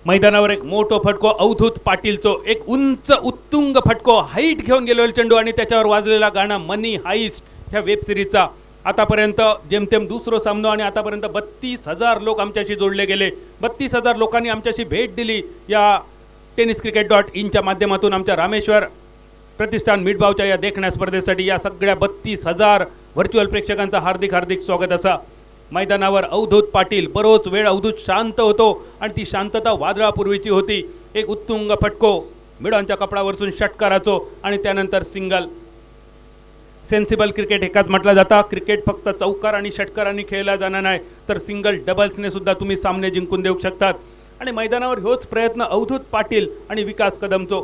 मैदानावर एक मोठो फटको. अवधूत पाटीलचो एक उंच उत्तुंग फटको. हाईट घेऊन गेलेला चेंडू, आणि त्याच्यावर वाजलेला गाणं मनी हाईस्ट ह्या वेब सिरीजचा. आतापर्यंत जेमतेम दुसरो सामनो, आणि आतापर्यंत 32,000 लोक आमच्याशी जोडले गेले. 32,000 लोकांनी आमच्याशी भेट दिली या tenniscricket.in माध्यमातून. आमच्या रामेश्वर प्रतिष्ठान मिडबावच्या या देखण्या स्पर्धेसाठी या सगळ्या 32,000 व्हर्च्युअल प्रेक्षकांचा हार्दिक हार्दिक स्वागत असा. मैदानावर अवधूत पाटील. बरोच वेळ अवधूत शांत होतो, आणि ती शांतता वादळापूर्वीची होती. एक उत्तुंग फटको मिडॉनच्या कपडावरसून षटकाराचो आणि त्यानंतर सिंगल. सेन्सिबल क्रिकेट एकाच म्हटलं जातं. क्रिकेट फक्त चौकार आणि षटकारांनी खेळला जाणार नाही, तर सिंगल डबल्सने सुद्धा तुम्ही सामने जिंकून देऊ शकतात. आणि मैदानावर ह्योच प्रयत्न अवधूत पाटील आणि विकास कदमचो.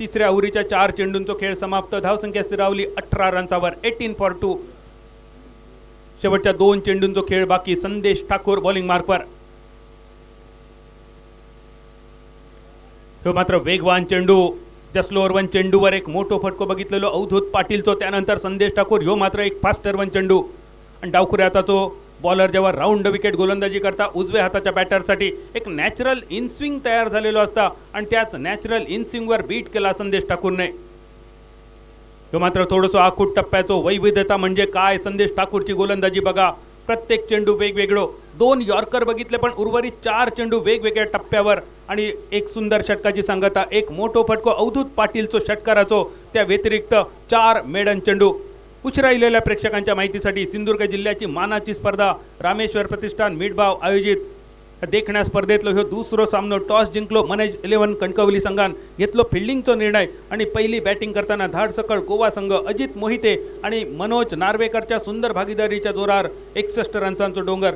तिसऱ्या ओव्हरीच्या 4 चेंडूंचो खेळ समाप्त. धावसंख्या स्थिरावली 18 रन्सावर, 18 फॉर 2. शेवटच्या 2 चेंडूंचो खेळ बाकी. संदेश ठाकूर बॉलिंग मार्कवर. ह्यो मात्र वेगवान चेंडू. त्या स्लोअर वन चेंडूवर एक मोठो फटको बघितलेलो अवधूत पाटीलचो. त्यानंतर संदेश ठाकूर ह्यो मात्र एक फास्टर वन चेंडू. आणि डावखुऱ्या हाताचो बॉलर जेव्हा राऊंड विकेट गोलंदाजी करता उजव्या हाताच्या बॅटरसाठी एक नॅचरल इनस्विंग तयार झालेलो असता आणि त्याच नॅचरल इनस्विंगवर बीट केला संदेश ठाकूरने. ह्यो मात्र थोडंसं आखूट टप्प्याचो. वैविध्यता म्हणजे काय संदेश ठाकूरची गोलंदाजी बघा. प्रत्येक चेंडू वेगवेगळो. 2 यॉर्कर बघितले, पण उर्वरित 4 चेंडू वेगवेगळ्या टप्प्यावर आणि एक सुंदर षटकाची सांगता. एक मोठो फटको अवधूत पाटीलचो षटकाराचो. त्या व्यतिरिक्त 4 मेडन चेंडू. उशिराहिलेल्या प्रेक्षकांच्या माहितीसाठी सिंधुदुर्ग जिल्ह्याची मानाची स्पर्धा रामेश्वर प्रतिष्ठान मिडबाव आयोजित देखण्या स्पर्धेतलो ह्यो दुसरो सामनो. टॉस जिंकलो मनेज 11 कणकवली संघान. घेतलो फिल्डिंगचो निर्णय आणि पहिली बॅटिंग करताना धाडसकळ गोवा संघ अजित मोहिते आणि मनोज नार्वेकरच्या सुंदर भागीदारीच्या जोरार 61 रन्सांचो डोंगर,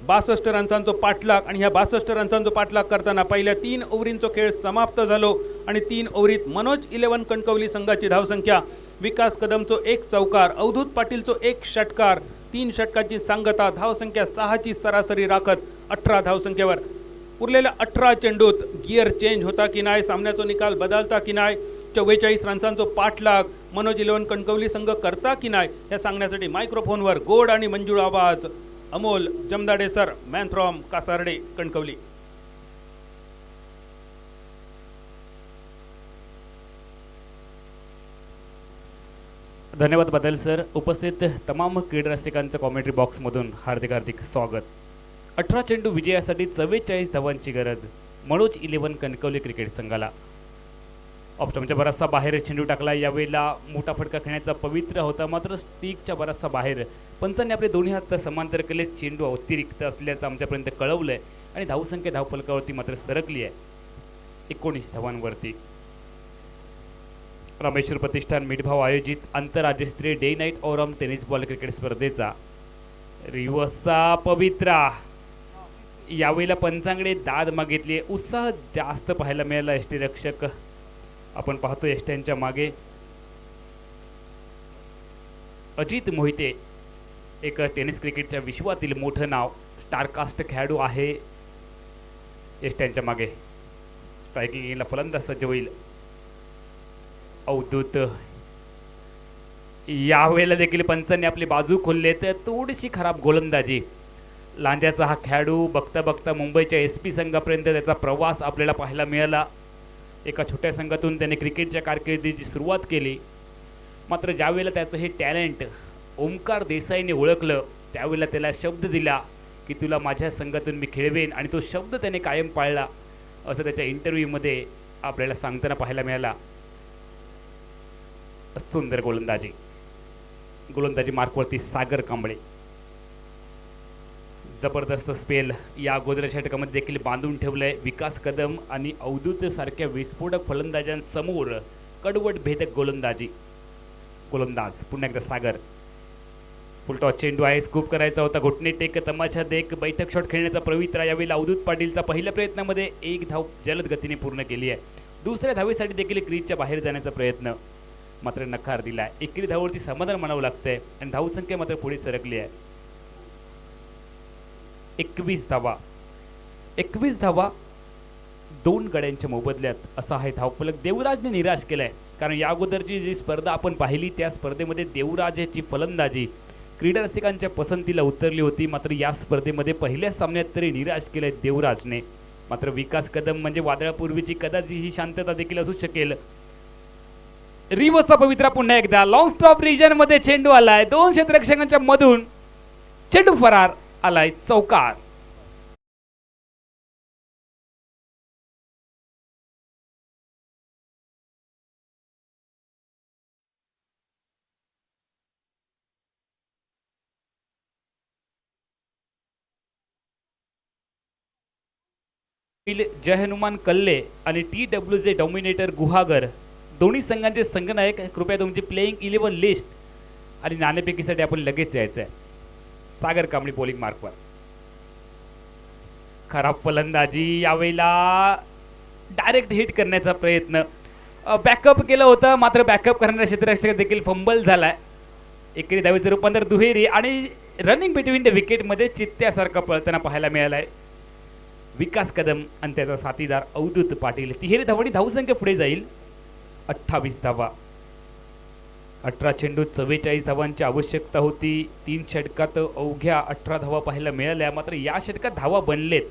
62 रन्सांचो पाठलाग. आणि ह्या 62 रन्सांचो पाठलाग करताना पहिल्या 3 ओव्हरींचो खेळ समाप्त झालो आणि 3 ओव्हरीत मनोज 11 कणकवली संघाची धावसंख्या, विकास कदमचो 1 चौकार, अवधूत पाटीलचो 1 षटकार, 3 षटकाची सांगता. धावसंख्या 6ची सरासरी राखत 18 धावसंख्येवर. उरलेल्या 18 चेंडूत गिअर चेंज होता की नाही, सामन्याचा निकाल बदलता की नाही, 44 रन्सांचो पाठलाग मनोज 11 कणकवली संघ करता की नाही हे सांगण्यासाठी मायक्रोफोनवर गोड आणि मंजूळ आवाज Amol Jamdade sir, man from Kasarde Kankavli. धन्यवाद बदल सर. उपस्थित तमाम क्रीडा रसिकांचं कॉमेंट्री बॉक्समधून हार्दिक हार्दिक स्वागत. 18 चेंडू विजयासाठी 44 धावांची गरज मनोज 11 कणकवली क्रिकेट संघाला. ऑप्शनच्या बराचसा बाहेर चेंडू टाकला. यावेळेला मोठा फटका खेळण्याचा पवित्र होता, मात्र स्टिकच्या बराचसा बाहेर. पंचांनी आपले दोन्ही हात समांतर केले. चेंडू अतिरिक्त असल्याचं आमच्यापर्यंत कळवलंय आणि धावसंख्या धावफलकावरती मात्र सरकली आहे 19 धावांवरती. रामेश्वर प्रतिष्ठान मिडभाव आयोजित आंतरराज्यस्तरीय डे नाईट ऑरम टेनिस बॉल क्रिकेट स्पर्धेचा रिवर्सचा पवित्रा. यावेळेला पंचांकडे दाद मागितली. उत्साह जास्त पाहायला मिळाला. यष्टीरक्षक आपण पाहतो यष्ट्यांच्या मागे अजित मोहिते, एक टेनिस क्रिकेटच्या विश्वातील मोठं नाव, स्टारकास्ट खेळाडू आहे. यष्ट्यांच्या मागे स्ट्रायकिंगला फलंदाज सज्ज होईल अवधूत. यावेळेला देखील पंचांनी आपली बाजू खोलले तर थोडीशी खराब गोलंदाजी. लांज्याचा हा खेळाडू बघता बघता मुंबईच्या SP संघापर्यंत त्याचा प्रवास आपल्याला पाहायला मिळाला. एका छोट्या संघातून त्याने क्रिकेटच्या कारकिर्दीची सुरुवात केली, मात्र ज्यावेळेला त्याचं हे टॅलेंट ओमकार देसाईने ओळखलं त्यावेळेला त्याला शब्द दिला की तुला माझ्या संघातून मी खेळवेन, आणि तो शब्द त्याने कायम पाळला असं त्याच्या इंटरव्ह्यूमध्ये आपल्याला सांगताना पाहायला मिळाला. सुंदर गोलंदाजी मार्कवरती सागर कांबळे. जबरदस्त स्पेल या अगोदरच्या षटकामध्ये देखील बांधून ठेवलंय. विकास कदम आणि अवधूत सारख्या विस्फोटक फलंदाजांसमोर कडवट भेदक गोलंदाज पुन्हा एकदा सागर. फुलटॉस चेंडू आहे, स्कूप करायचा होता. घुटणे टेक, तमाशा देक, बैठक शॉट खेळण्याचा पवित्रा. यावेळेला अवधूत पाटीलचा पहिल्या प्रयत्नामध्ये 1 धाव जलद गतीने पूर्ण केली आहे. दुसऱ्या धावेसाठी देखील क्रीजच्या बाहेर जाण्याचा प्रयत्न, मात्र नकार दिला. एकेरी धावावरती समाधान मानावं लागतंय आणि धावसंख्या मात्र पुढे सरकली आहे. 21 धावा 2 गड्यांच्या मोबदल्यात असा आहे धावफलक. देवराजने निराश केलाय, कारण या अगोदरची जी स्पर्धा आपण पाहिली त्या स्पर्धेमध्ये देवराजची फलंदाजी क्रीडा रसिकांच्या पसंतीला उतरली होती, मात्र या स्पर्धेमध्ये पहिल्या सामन्यात तरी निराश केलंय देवराजने. मात्र विकास कदम म्हणजे वादळापूर्वीची कदाचित ही शांतता देखील असू शकेल. रिवर्सचा पवित्रा पुन्हा एकदा लॉंग स्टॉप रिजन मध्ये चेंडू आलाय. 2 क्षेत्ररक्षकांच्या मधून चेंडू फरार आलाय, चौकार. जय हनुमान कल्ले आणि TWJ डॉमिनेटर गुहागर दोन्ही संघांचे संघनायक कृपया तुमची प्लेइंग 11 लिस्ट आणि नाणेफेकीसाठी आपण लगेच यायचं आहे. सागर कांबळी बॉलिंग मार्कवर. खराब फलंदाजी, यावेळेला डायरेक्ट हिट करण्याचा प्रयत्न, बॅकअप केलं होतं मात्र बॅकअप करणाऱ्या क्षेत्ररक्षक देखील फंबल झालाय. एकेरी धावेचं रूपांतर दुहेरी आणि रनिंग बिटवीन द विकेटमध्ये चित्त्यासारखा पळताना पाहायला मिळालाय विकास कदम आणि त्याचा साथीदार अवधूत पाटील. तिहेरी धावांनी धावसंख्या पुढे जाईल 28 धावा. 18 चेंडूत 44 धावांची आवश्यकता होती. 3 षटकात अवघ्या 18 धावा पाहायला मिळाल्या. मात्र या षटकात धावा बनलेत.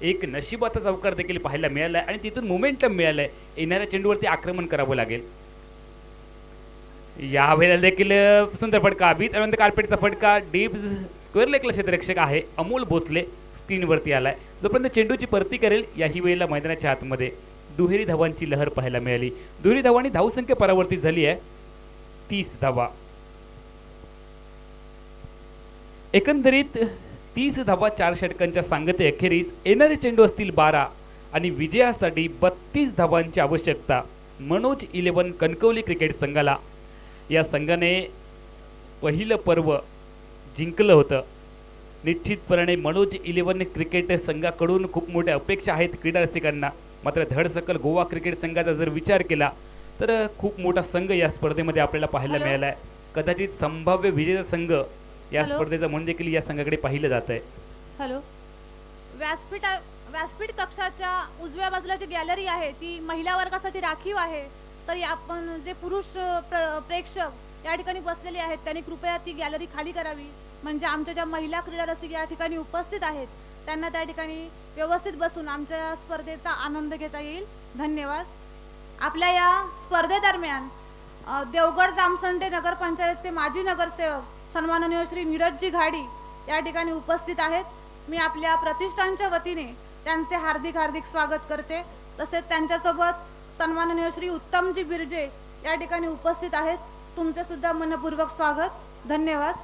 एक नशिबाचा चौकार देखील पाहायला मिळालाय आणि तिथून मोमेंटम मिळालंय. येणाऱ्या चेंडूवरती आक्रमण करावं लागेल. या वेळेला देखील सुंदर फटका, त्यानंतर कार्पेटचा फटका, डीप स्क्वेअर लेगला क्षेत्ररक्षक आहे अमोल भोसले स्क्रीनवरती आलाय. जोपर्यंत चेंडूची परती करेल याही वेळेला मैदानाच्या आतमध्ये दुहेरी धावांची लहर पाहायला मिळाली. दुहेरी धावांनी धावसंख्या परावर्तित झाली आहे 30 धावा. एकंदरीत 30 धावा 4 षटकांच्या सांगते अखेरीस. येणारे चेंडू असतील 12 आणि विजयासाठी 32 धावांची आवश्यकता मनोज 11 कणकवली क्रिकेट संघाला. या संघाने पहिलं पर्व जिंकलं होतं. निश्चितपणे मनोज 11 क्रिकेट संघाकडून खूप मोठ्या अपेक्षा आहेत क्रीडा रसिकांना. मात्र धडसकल गोवा क्रिकेट संघाचा जर विचार केला तर खूप मोठा संघ या स्पर्धेमध्ये आपल्याला पाहायला मिळाला आहे. कदाचित संभाव्य विजेता संघ या स्पर्धेचा म्हणून देखील या संघाकडे पाहिलं जात आहे. हॅलो, व्यासपीठ कक्षाच्या उजव्या बाजूला जी गॅलरी आहे ती महिला वर्गासाठी राखीव आहे. तर आपण जे पुरुष प्रेक्षक या ठिकाणी बसलेले आहेत त्यांनी कृपया ती गॅलरी खाली करावी. म्हणजे आमच्या ज्या महिला क्रीडा रसिक या ठिकाणी उपस्थित आहेत त्यांना त्या ठिकाणी व्यवस्थित बसून आमच्या स्पर्धेचा आनंद घेता येईल. धन्यवाद. आपल्या या स्पर्धेदरम्यान देवगड जामसंडे नगरपंचायतचे माजी नगरसेवक सन्माननीय श्री नीरजजी घाडी या ठिकाणी उपस्थित आहेत. मी आपल्या प्रतिष्ठानच्या वतीने त्यांचे हार्दिक हार्दिक स्वागत करते. तसेच त्यांच्यासोबत सन्माननीय श्री उत्तमजी बिर्जे या ठिकाणी उपस्थित आहेत. तुमचे सुद्धा मनपूर्वक स्वागत. धन्यवाद.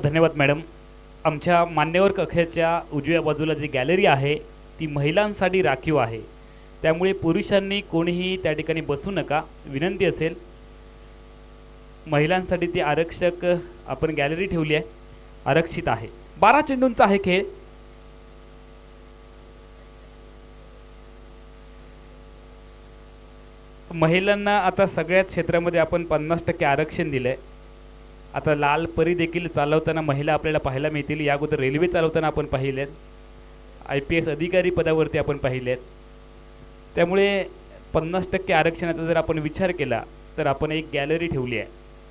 धन्यवाद मॅडम. आमच्या मान्यवर कक्षाच्या उजव्या बाजूला जी गॅलरी आहे ती महिलांसाठी राखीव आहे. त्यामुळे पुरुषांनी कोणीही त्या ठिकाणी बसू नका, विनंती असेल. महिलांसाठी ती आरक्षक आपण गॅलरी ठेवली आहे, आरक्षित आहे. 12 चेंडूंचा आहे खेळ. महिलांना आता सगळ्याच क्षेत्रामध्ये आपण 50% आरक्षण दिलंय. आता लाल परी देखील चालवताना महिला आपल्याला पाहायला मिळतील. या अगोदर रेल्वे चालवताना आपण पाहिलेत, IPS अधिकारी पदावरती आपण पाहिलेत. त्यामुळे 50% आरक्षणाचा जर आपण विचार केला तर आपण एक गॅलरी ठेवली आहे.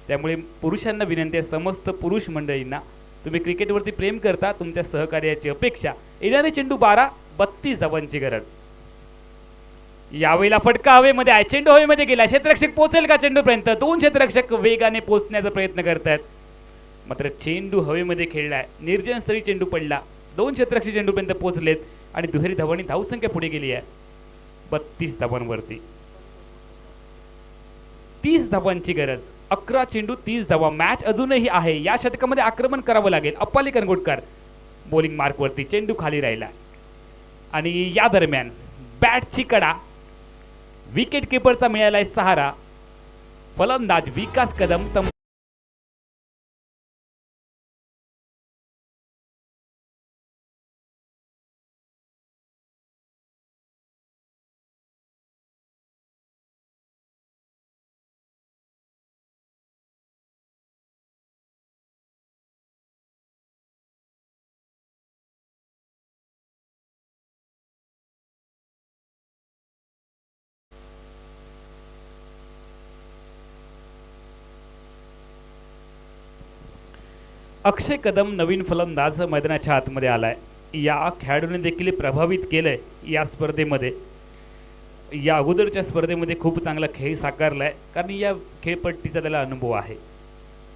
त्यामुळे पुरुषांना विनंती आहे, समस्त पुरुष मंडळींना, तुम्ही क्रिकेटवरती प्रेम करता, तुमच्या सहकार्याची अपेक्षा. येणारे चेंडू 12, 32 धावांची गरज. यावेळेला फटका हवेमध्ये आहे, चेंडू हवेमध्ये गेला. क्षेत्ररक्षक पोहोचेल का चेंडूपर्यंत? 2 क्षेत्ररक्षक वेगाने पोहोचण्याचा प्रयत्न करतात. मात्र चेंडू हवेमध्ये खेळलाय, निर्जन स्थळी चेंडू पडला. 2 क्षेत्ररक्षक चेंडूपर्यंत पोहोचलेत आणि दुहेरी धावांनी धावसंख्या पुढे गेली आहे 32 धावांवरती. 30 धावांची गरज. 11 चेंडू 30 धावा. मॅच अजूनही आहे. या षटकामध्ये आक्रमण करावं लागेल. अप्पाली करंगोटकर बॉलिंग मार्कवरती. चेंडू खाली राहिला आणि या दरम्यान बॅटची कडा, विकेट किपरचा मिळालाय सहारा. फलंदाज विकास कदम. अक्षय कदम नवीन फलंदाज मैदानाच्या आतमध्ये आलाय. या खेळाडूने देखील प्रभावित केलंय या स्पर्धेमध्ये. या अगोदरच्या स्पर्धेमध्ये खूप चांगला खेळ साकारलाय कारण या खेळपट्टीचा त्याला अनुभव आहे.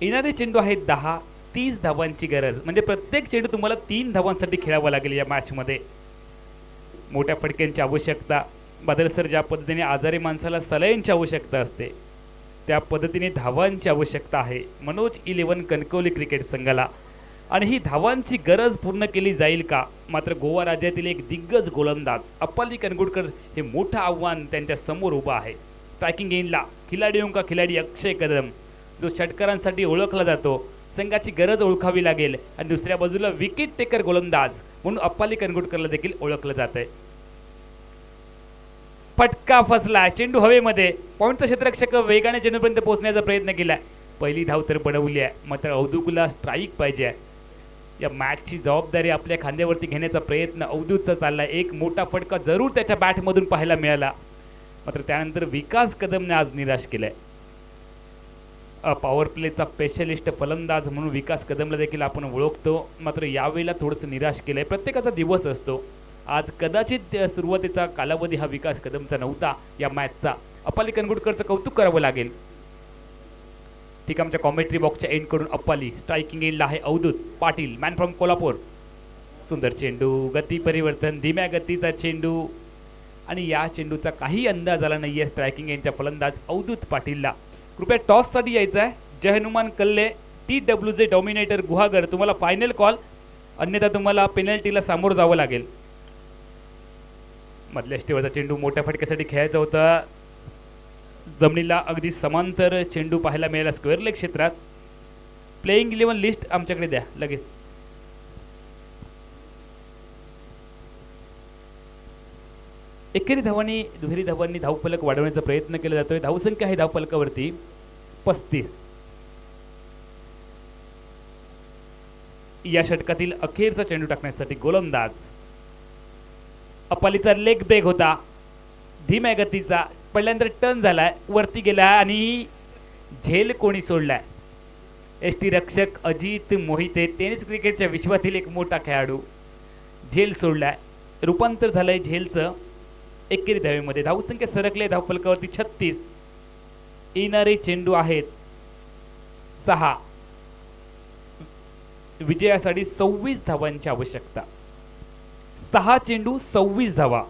येणारे चेंडू आहेत 10, 30 धावांची गरज. म्हणजे प्रत्येक चेंडू तुम्हाला 3 धावांसाठी खेळावा लागेल या मॅचमध्ये. मोठ्या फटक्यांची आवश्यकता. बादल सर ज्या पद्धतीने आजारी माणसाला सलाईनची आवश्यकता असते त्या पद्धतीने धावांची आवश्यकता आहे मनोज 11 कणकवली क्रिकेट संघाला. आणि ही धावांची गरज पूर्ण केली जाईल का? मात्र गोवा राज्यातील एक दिग्गज गोलंदाज अप्पाली कनगुडकर हे मोठं आव्हान त्यांच्या समोर उभं आहे. स्ट्रायकिंग एंडला खिलाडीयों का खिलाडी अक्षय कदम, जो षटकारांसाठी ओळखला जातो. संघाची गरज ओळखावी लागेल. आणि दुसऱ्या बाजूला विकेट टेकर गोलंदाज म्हणून अप्पाली कनगुडकरला देखील ओळखलं जात आहे. फटका फसला, चेंडू हवेमध्ये. पॉईंटचा क्षेत्ररक्षक वेगाने चेंडूपर्यंत पोहोचण्याचा प्रयत्न केलाय. पहिली धाव तर बनवली आहे, मात्र अवधूतला स्ट्राईक पाहिजे आहे. या मॅचची जबाबदारी आपल्या खांद्यावरती घेण्याचा प्रयत्न अवधूतचा चाललाय. एक मोठा फटका जरूर त्याच्या बॅटमधून पाहायला मिळाला, मात्र त्यानंतर विकास कदमने आज निराश केलंय. पॉवर प्लेचा स्पेशलिस्ट फलंदाज म्हणून विकास कदमला देखील आपण ओळखतो, मात्र यावेळेला थोडंसं निराश केलंय. प्रत्येकाचा दिवस असतो. आज कदाचित सुरुवातीचा कालावधी हा विकास कदमचा नव्हता या मॅचचा. अप्पाली कनगुडकरचं कौतुक करावं लागेल. ठीक, आमच्या कॉमेंट्री बॉक्सच्या एंड कडून अप्पाली. स्ट्रायकिंग एंडला आहे अवधूत पाटील, मॅन फ्रॉम कोल्हापूर. सुंदर चेंडू, गती परिवर्तन, धीम्या गतीचा चेंडू, आणि या चेंडूचा काही अंदाज आला नाहीये स्ट्रायकिंग एंडच्या फलंदाज अवधूत पाटीलला. कृपया टॉससाठी यायचं आहे. जय हनुमान कल्ले, TWJ डॉमिनेटर गुहागर, तुम्हाला फायनल कॉल, अन्यथा तुम्हाला पेनल्टीला सामोरं जावं लागेल. मधल्या स्टेवरचा चेंडू मोठ्या फटक्यासाठी खेळायचा होता. जमिनीला अगदी समांतर चेंडू पाहायला मिळाला स्क्वेअर लेग क्षेत्रात. प्लेइंग 11 लिस्ट आमच्याकडे द्या लगेच. एकेरी धावांनी दुहेरी धावांनी धावफलक वाढवण्याचा प्रयत्न केला जातोय. धावसंख्या आहे धावफलकावरती 35. या षटकातील अखेरचा चेंडू टाकण्यासाठी गोलंदाज अप्पालीचा लेग ब्रेक होता, धीम्या गतीचा. पहिल्यांदा टर्न झालाय, वरती गेलाय आणि झेल कोणी सोडलाय? एसटी रक्षक अजित मोहिते, टेनिस क्रिकेटच्या विश्वातील एक मोठा खेळाडू. झेल सोडलाय, रूपांतर झालंय झेलचं एकेरी धावेमध्ये. धावसंख्या सरकले धावफलकावरती 36. येणारे चेंडू आहेत 6. विजयासाठी 26 धावांची आवश्यकता. 6 चेंडू 26 धावा.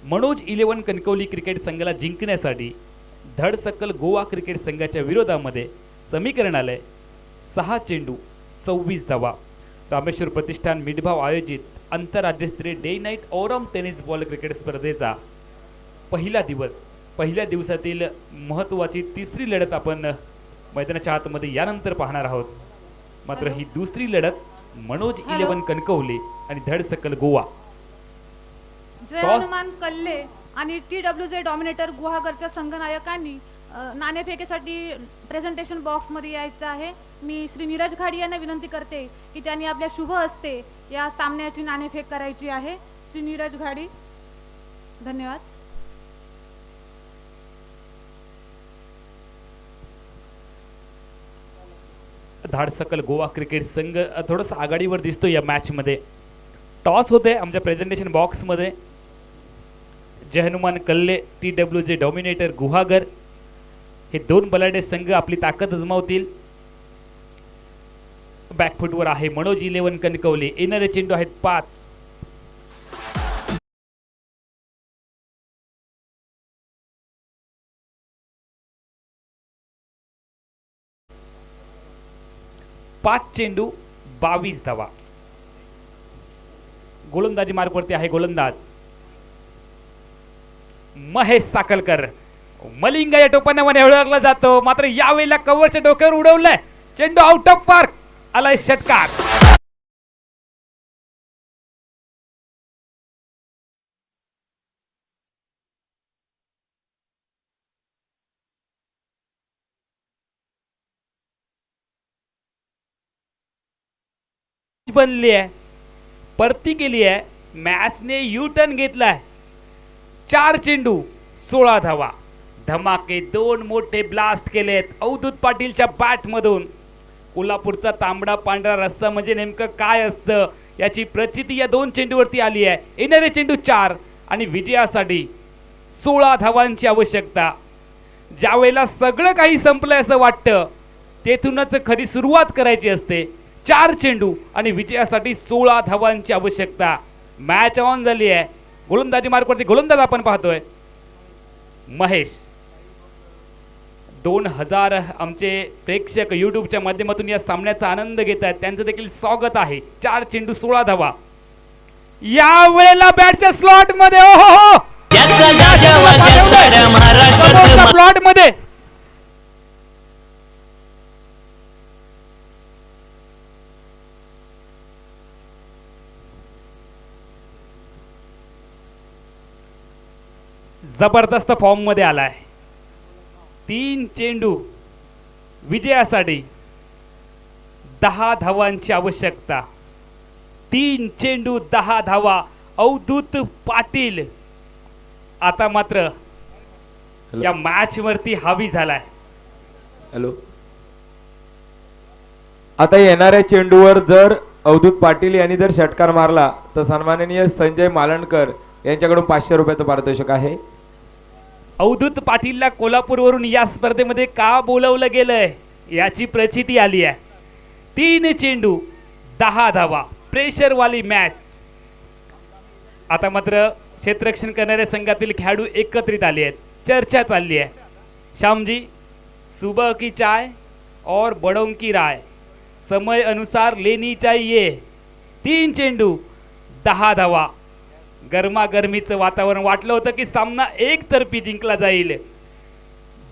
मनोज 11 कणकवली क्रिकेट संघाला जिंकण्यासाठी धडसकल गोवा क्रिकेट संघाच्या विरोधामध्ये समीकरण आलंय 6 चेंडू 26 धावा. रामेश्वर प्रतिष्ठान मिडभाव आयोजित आंतरराज्यस्तरीय डे नाईट ओरम टेनिस बॉल क्रिकेट स्पर्धेचा पहिला दिवस, पहिल्या दिवसातील महत्त्वाची तिसरी लढत आपण मैदानाच्या आतमध्ये यानंतर पाहणार आहोत. मात्र ही दुसरी लढत मनोज 11 कणकवली आणि धडसकल गोवा. जय हनुमान कल्ले आणि TWJ डॉमिनेटर गुहागरच्या संघनायकांनी नाणेफेकीसाठी प्रेझेंटेशन बॉक्समध्ये यायचं आहे. मी श्री नीरज घाडी यांना विनंती करते की त्यांनी आपल्या शुभ हस्ते या सामन्याची नाणेफेक करायची आहे. श्री नीरज घाडी, धन्यवाद. धाडसकल गोवा क्रिकेट संघ थोडंसं आघाडीवर दिसतो या मॅच मध्ये. टॉस होते आमच्या प्रेझेंटेशन बॉक्स मध्ये. जय हनुमान कल्ले, TWJ डॉमिनेटर गुहागर हे दोन बलाढ्य संघ आपली ताकद अजमावतील. बॅकफुटवर आहे मनोज 11 कणकवली. येणारे चेंडू आहेत 5. चेंडू 22 धावा. गोलंदाजी मार्कवरती आहे गोलंदाज महेश साकलकर. मलिंगा या टोपणामध्ये ओळखला जातो, मात्र यावेळेला कव्हरच्या डोक्यावर उडवलंय. चेंडू आउट ऑफ पार्क, आलाय षटकार. बनली आहे, परती केली आहे. मॅचने यू टर्न घेतलाय. 4 चेंडू 16 धावा. धमाके 2 मोठे ब्लास्ट केलेत अवधूत पाटीलच्या बॅट मधून. कोल्हापूरचा तांबडा पांढरा रस्सा म्हणजे नेमकं काय असतं याची प्रचिती या 2 चेंडूवरती आली आहे. येणारे चेंडू 4 आणि विजयासाठी 16 धावांची आवश्यकता. ज्या वेळेला सगळं काही संपलंय असं वाटतं, तेथूनच खरी सुरुवात करायची असते. 4 चेंडू आणि विजयासाठी 16 धावांची आवश्यकता. मॅच ऑन झाली आहे. गोलंदाजी मार्कवरती गोलंदाज आपण पाहतोय महेश. 2000 आमचे प्रेक्षक यूट्यूबच्या माध्यमातून या सामन्याचा आनंद घेत आहेत, त्यांचं देखील स्वागत आहे. 4 चेंडू 16 धावा या वेळेला बॅटच्या स्लॉट मध्ये. ओहो ज्याचा गाजावा ज्या साऱ्या महाराष्ट्रात प्लॉट मध्ये जबरदस्त फॉर्म मध्ये आलाय. 3 चेंडू विजयासाठी 10 धावांची आवश्यकता. 3 चेंडू 10 धावा. अवधूत पाटील आता मात्र या मॅच वरती हावी झालाय. हॅलो, आता येणाऱ्या चेंडूवर जर अवधूत पाटील यांनी जर षटकार मारला तर सन्माननीय संजय मालणकर यांच्याकडून 500 रुपयाचं पारितोषिक आहे. अवधूत पाटीलला कोल्हापूरवरून या स्पर्धेमध्ये का बोलवलं गेलंय याची प्रचिती आली आहे. 3 चेंडू 10 धावा, प्रेशरवाली मॅच. आता मात्र क्षेत्ररक्षण करणाऱ्या संघातील खेळाडू एकत्रित आले आहेत. चर्चा चालली आहे. श्यामजी, सुबह की चाय और बड़ों की राय, समय अनुसार लेनी चाहिए. 3 चेंडू 10 धावा. गरमागरमीचं वातावरण वाटलं होतं की सामना एकतर्फी जिंकला जाईल.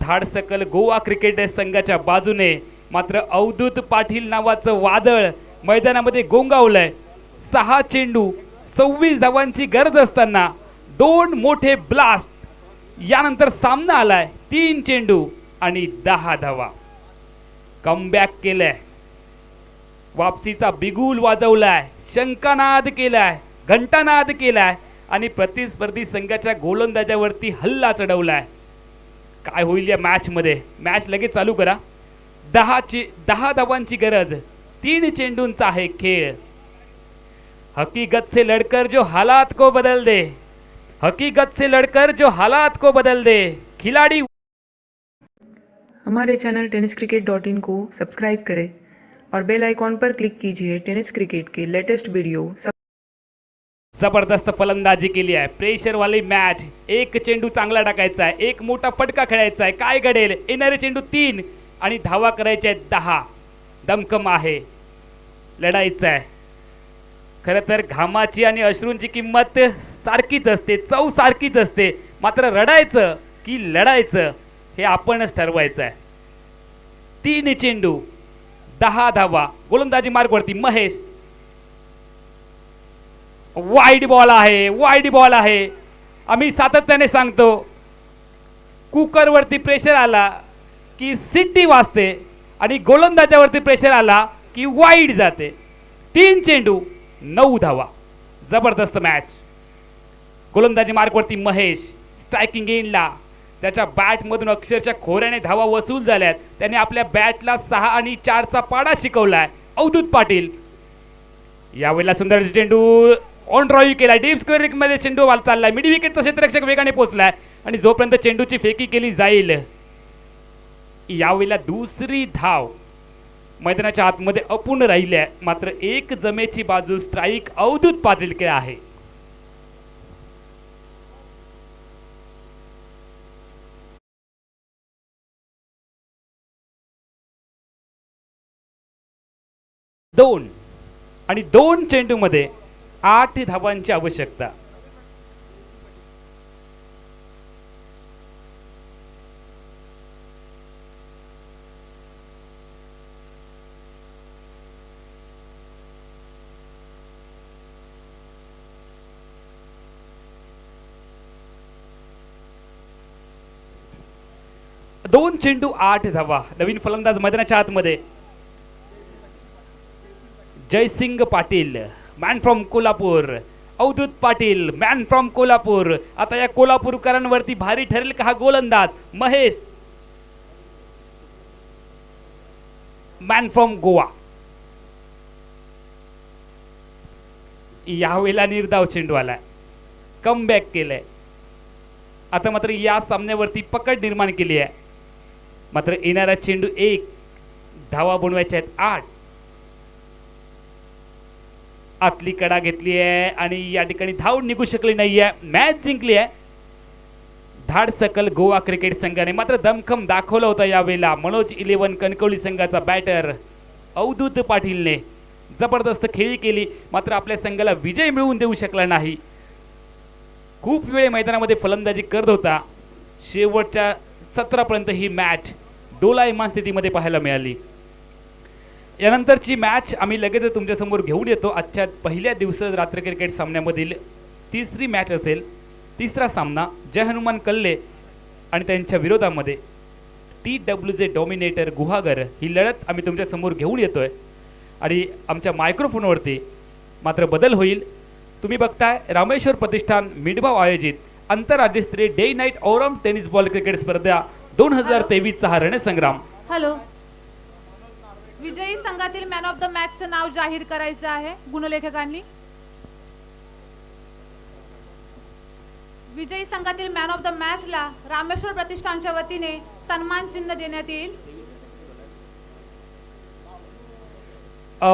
धाडसकल गोवा क्रिकेट संघाच्या बाजूने मात्र अवधूत पाटील नावाचं वादळ मैदानामध्ये गोंगावलंय. 6 चेंडू 26 धावांची गरज असताना 2 मोठे ब्लास्ट. यानंतर सामना आलाय. 3 चेंडू आणि 10 धावा. कमबॅक केलंय. वापसीचा बिगुल वाजवलाय. शंकानाद केलाय, घंटानाद केलाय आणि प्रतिस्पर्धी संघाच्या गोलंदाजावरती हल्ला चढवलाय. काय होईल या मॅच मध्ये? मॅच लगेच चालू करा. 10 धावांची गरज. 3 चेंडूंचा आहे खेळ. हकीकत से लड़कर जो हालात को बदल दे, हकीकत से लड़कर जो हालात को बदल दे. खिलाड़ी हमारे चैनल tenniscricket.in को सब्सक्राइब करें और बेल आइकॉन पर क्लिक कीजिए टेनिस क्रिकेट के लेटेस्ट वीडियो जबरदस्त फलंदाजी केली आहे. प्रेशर वाली मॅच. 1 चेंडू चांगला टाकायचा आहे, 1 मोठा फटका खेळायचा आहे. काय घडेल? येणारे चेंडू 3 आणि धावा करायच्या आहेत 10. दमकम आहे, लढायचं आहे. खरं तर घामाची आणि अश्रूंची किंमत सारखीच असते, चव सारखीच असते. मात्र रडायचं की लढायचं हे आपणच ठरवायचं आहे. 3 चेंडू 10 धावा. गोलंदाजी मार्गवरती महेश. वाईड बॉल आहे, वाईड बॉल आहे. आम्ही सातत्याने सांगतो, कुकरवरती प्रेशर आला की सिट्टी वाजते आणि गोलंदाजावरती प्रेशर आला की वाईड जाते. 3 चेंडू 9 धावा. जबरदस्त मॅच. गोलंदाजी मार्गवरती महेश. स्ट्रायकिंग एंडला त्याच्या बॅटमधून अक्षरशः खोऱ्याने धावा वसूल झाल्यात. त्याने आपल्या बॅटला 6 आणि 4चा पाडा शिकवलाय. अवधूत पाटील यावेळेला सुंदर चेंडू ऑन ड्राईव्ह केलाय. डीप स्क्वेअर मध्ये चेंडू वाल चाललाय. मिडी विकेटचा क्षेत्ररक्षक वेगाने पोहोचलाय आणि जोपर्यंत चेंडूची फेकी केली जाईल यावेळेला दुसरी धाव मैदानाच्या आतमध्ये अपूर्ण राहिली आहे. मात्र 1 जमेची बाजू स्ट्राईक अवधूत पाटीलकडे आहे. दोन आणि 2 चेंडू मध्ये 8 धावांची आवश्यकता. दोन चेंडू 8 धावा. नवीन फलंदाज मैदानाच्या आतमध्ये Jaysingh Patil, man from Kolhapur. Avdhoot Patil, man from Kolhapur. आता या कोल्हापूरकरांवरती भारी ठरेल का हा गोलंदाज? Mahesh, man from Goa. यावेळेला निर्धाव चेंडू आलाय. कमबॅक केलंय. आता मात्र या सामन्यावरती पकड निर्माण केली आहे. मात्र येणारा चेंडू 1 धावा बनवायच्या आहेत 8. आतली कडा घेतली आहे आणि या ठिकाणी धाव निघू शकली नाहीये. मॅच जिंकली आहे. धाडसकल गोवा क्रिकेट संघाने मात्र दमखम दाखवला होता यावेळेला. मनोज 11 कणकवली संघाचा बॅटर अवधूत पाटीलने जबरदस्त खेळी केली, मात्र आपल्या संघाला विजय मिळवून देऊ शकला नाही. खूप वेळ मैदानामध्ये फलंदाजी करत होता. शेवटच्या 17 पर्यंत ही मॅच डोलायमान स्थितीमध्ये पाहायला मिळाली. यानंतरची मॅच आम्ही लगेच तुमच्यासमोर घेऊन येतो. आजच्या पहिल्या दिवसात रात्री क्रिकेट सामन्यामधील तिसरी मॅच असेल. तिसरा सामना जय हनुमान कल्ले आणि त्यांच्या विरोधामध्ये TWJ डॉमिनेटर गुहागर ही लढत आम्ही तुमच्यासमोर घेऊन येतोय. आणि आमच्या मायक्रोफोनवरती मात्र बदल होईल. तुम्ही बघताय रामेश्वर प्रतिष्ठान मिडभाव आयोजित आंतरराज्यस्तरीय डे नाईट ऑरम टेनिस बॉल क्रिकेट स्पर्धा 2023चा हा रणसंग्राम. हॅलो, विजयी संघातील मॅन ऑफ द मॅचचं नाव जाहीर करायचं आहे गुणलेखकांनी. विजयी संघातील मॅन ऑफ द मॅचला रामेश्वर प्रतिष्ठानच्या वतीने सन्मान चिन्ह देण्यात येईल.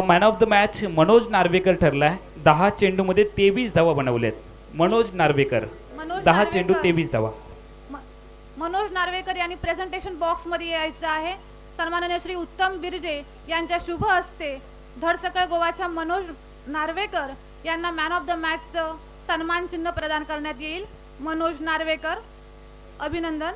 Man of the match Manoj Narvekar ठरलाय. 10 चेंडूमध्ये 23 धावा बनवल्यात. मनोज नार्वेकर 10 चेंडू 23 धावा. मनोज नार्वेकर यांनी प्रेझेंटेशन बॉक्स मध्ये यायचं आहे. सन्माननीय श्री उत्तम बिर्जे यांच्या शुभ हस्ते धडसकळ गोवाच्या मनोज नार्वेकर यांना मॅन ऑफ द मॅचचं सन्मान चिन्ह प्रदान करण्यात येईल. मनोज नार्वेकर, अभिनंदन.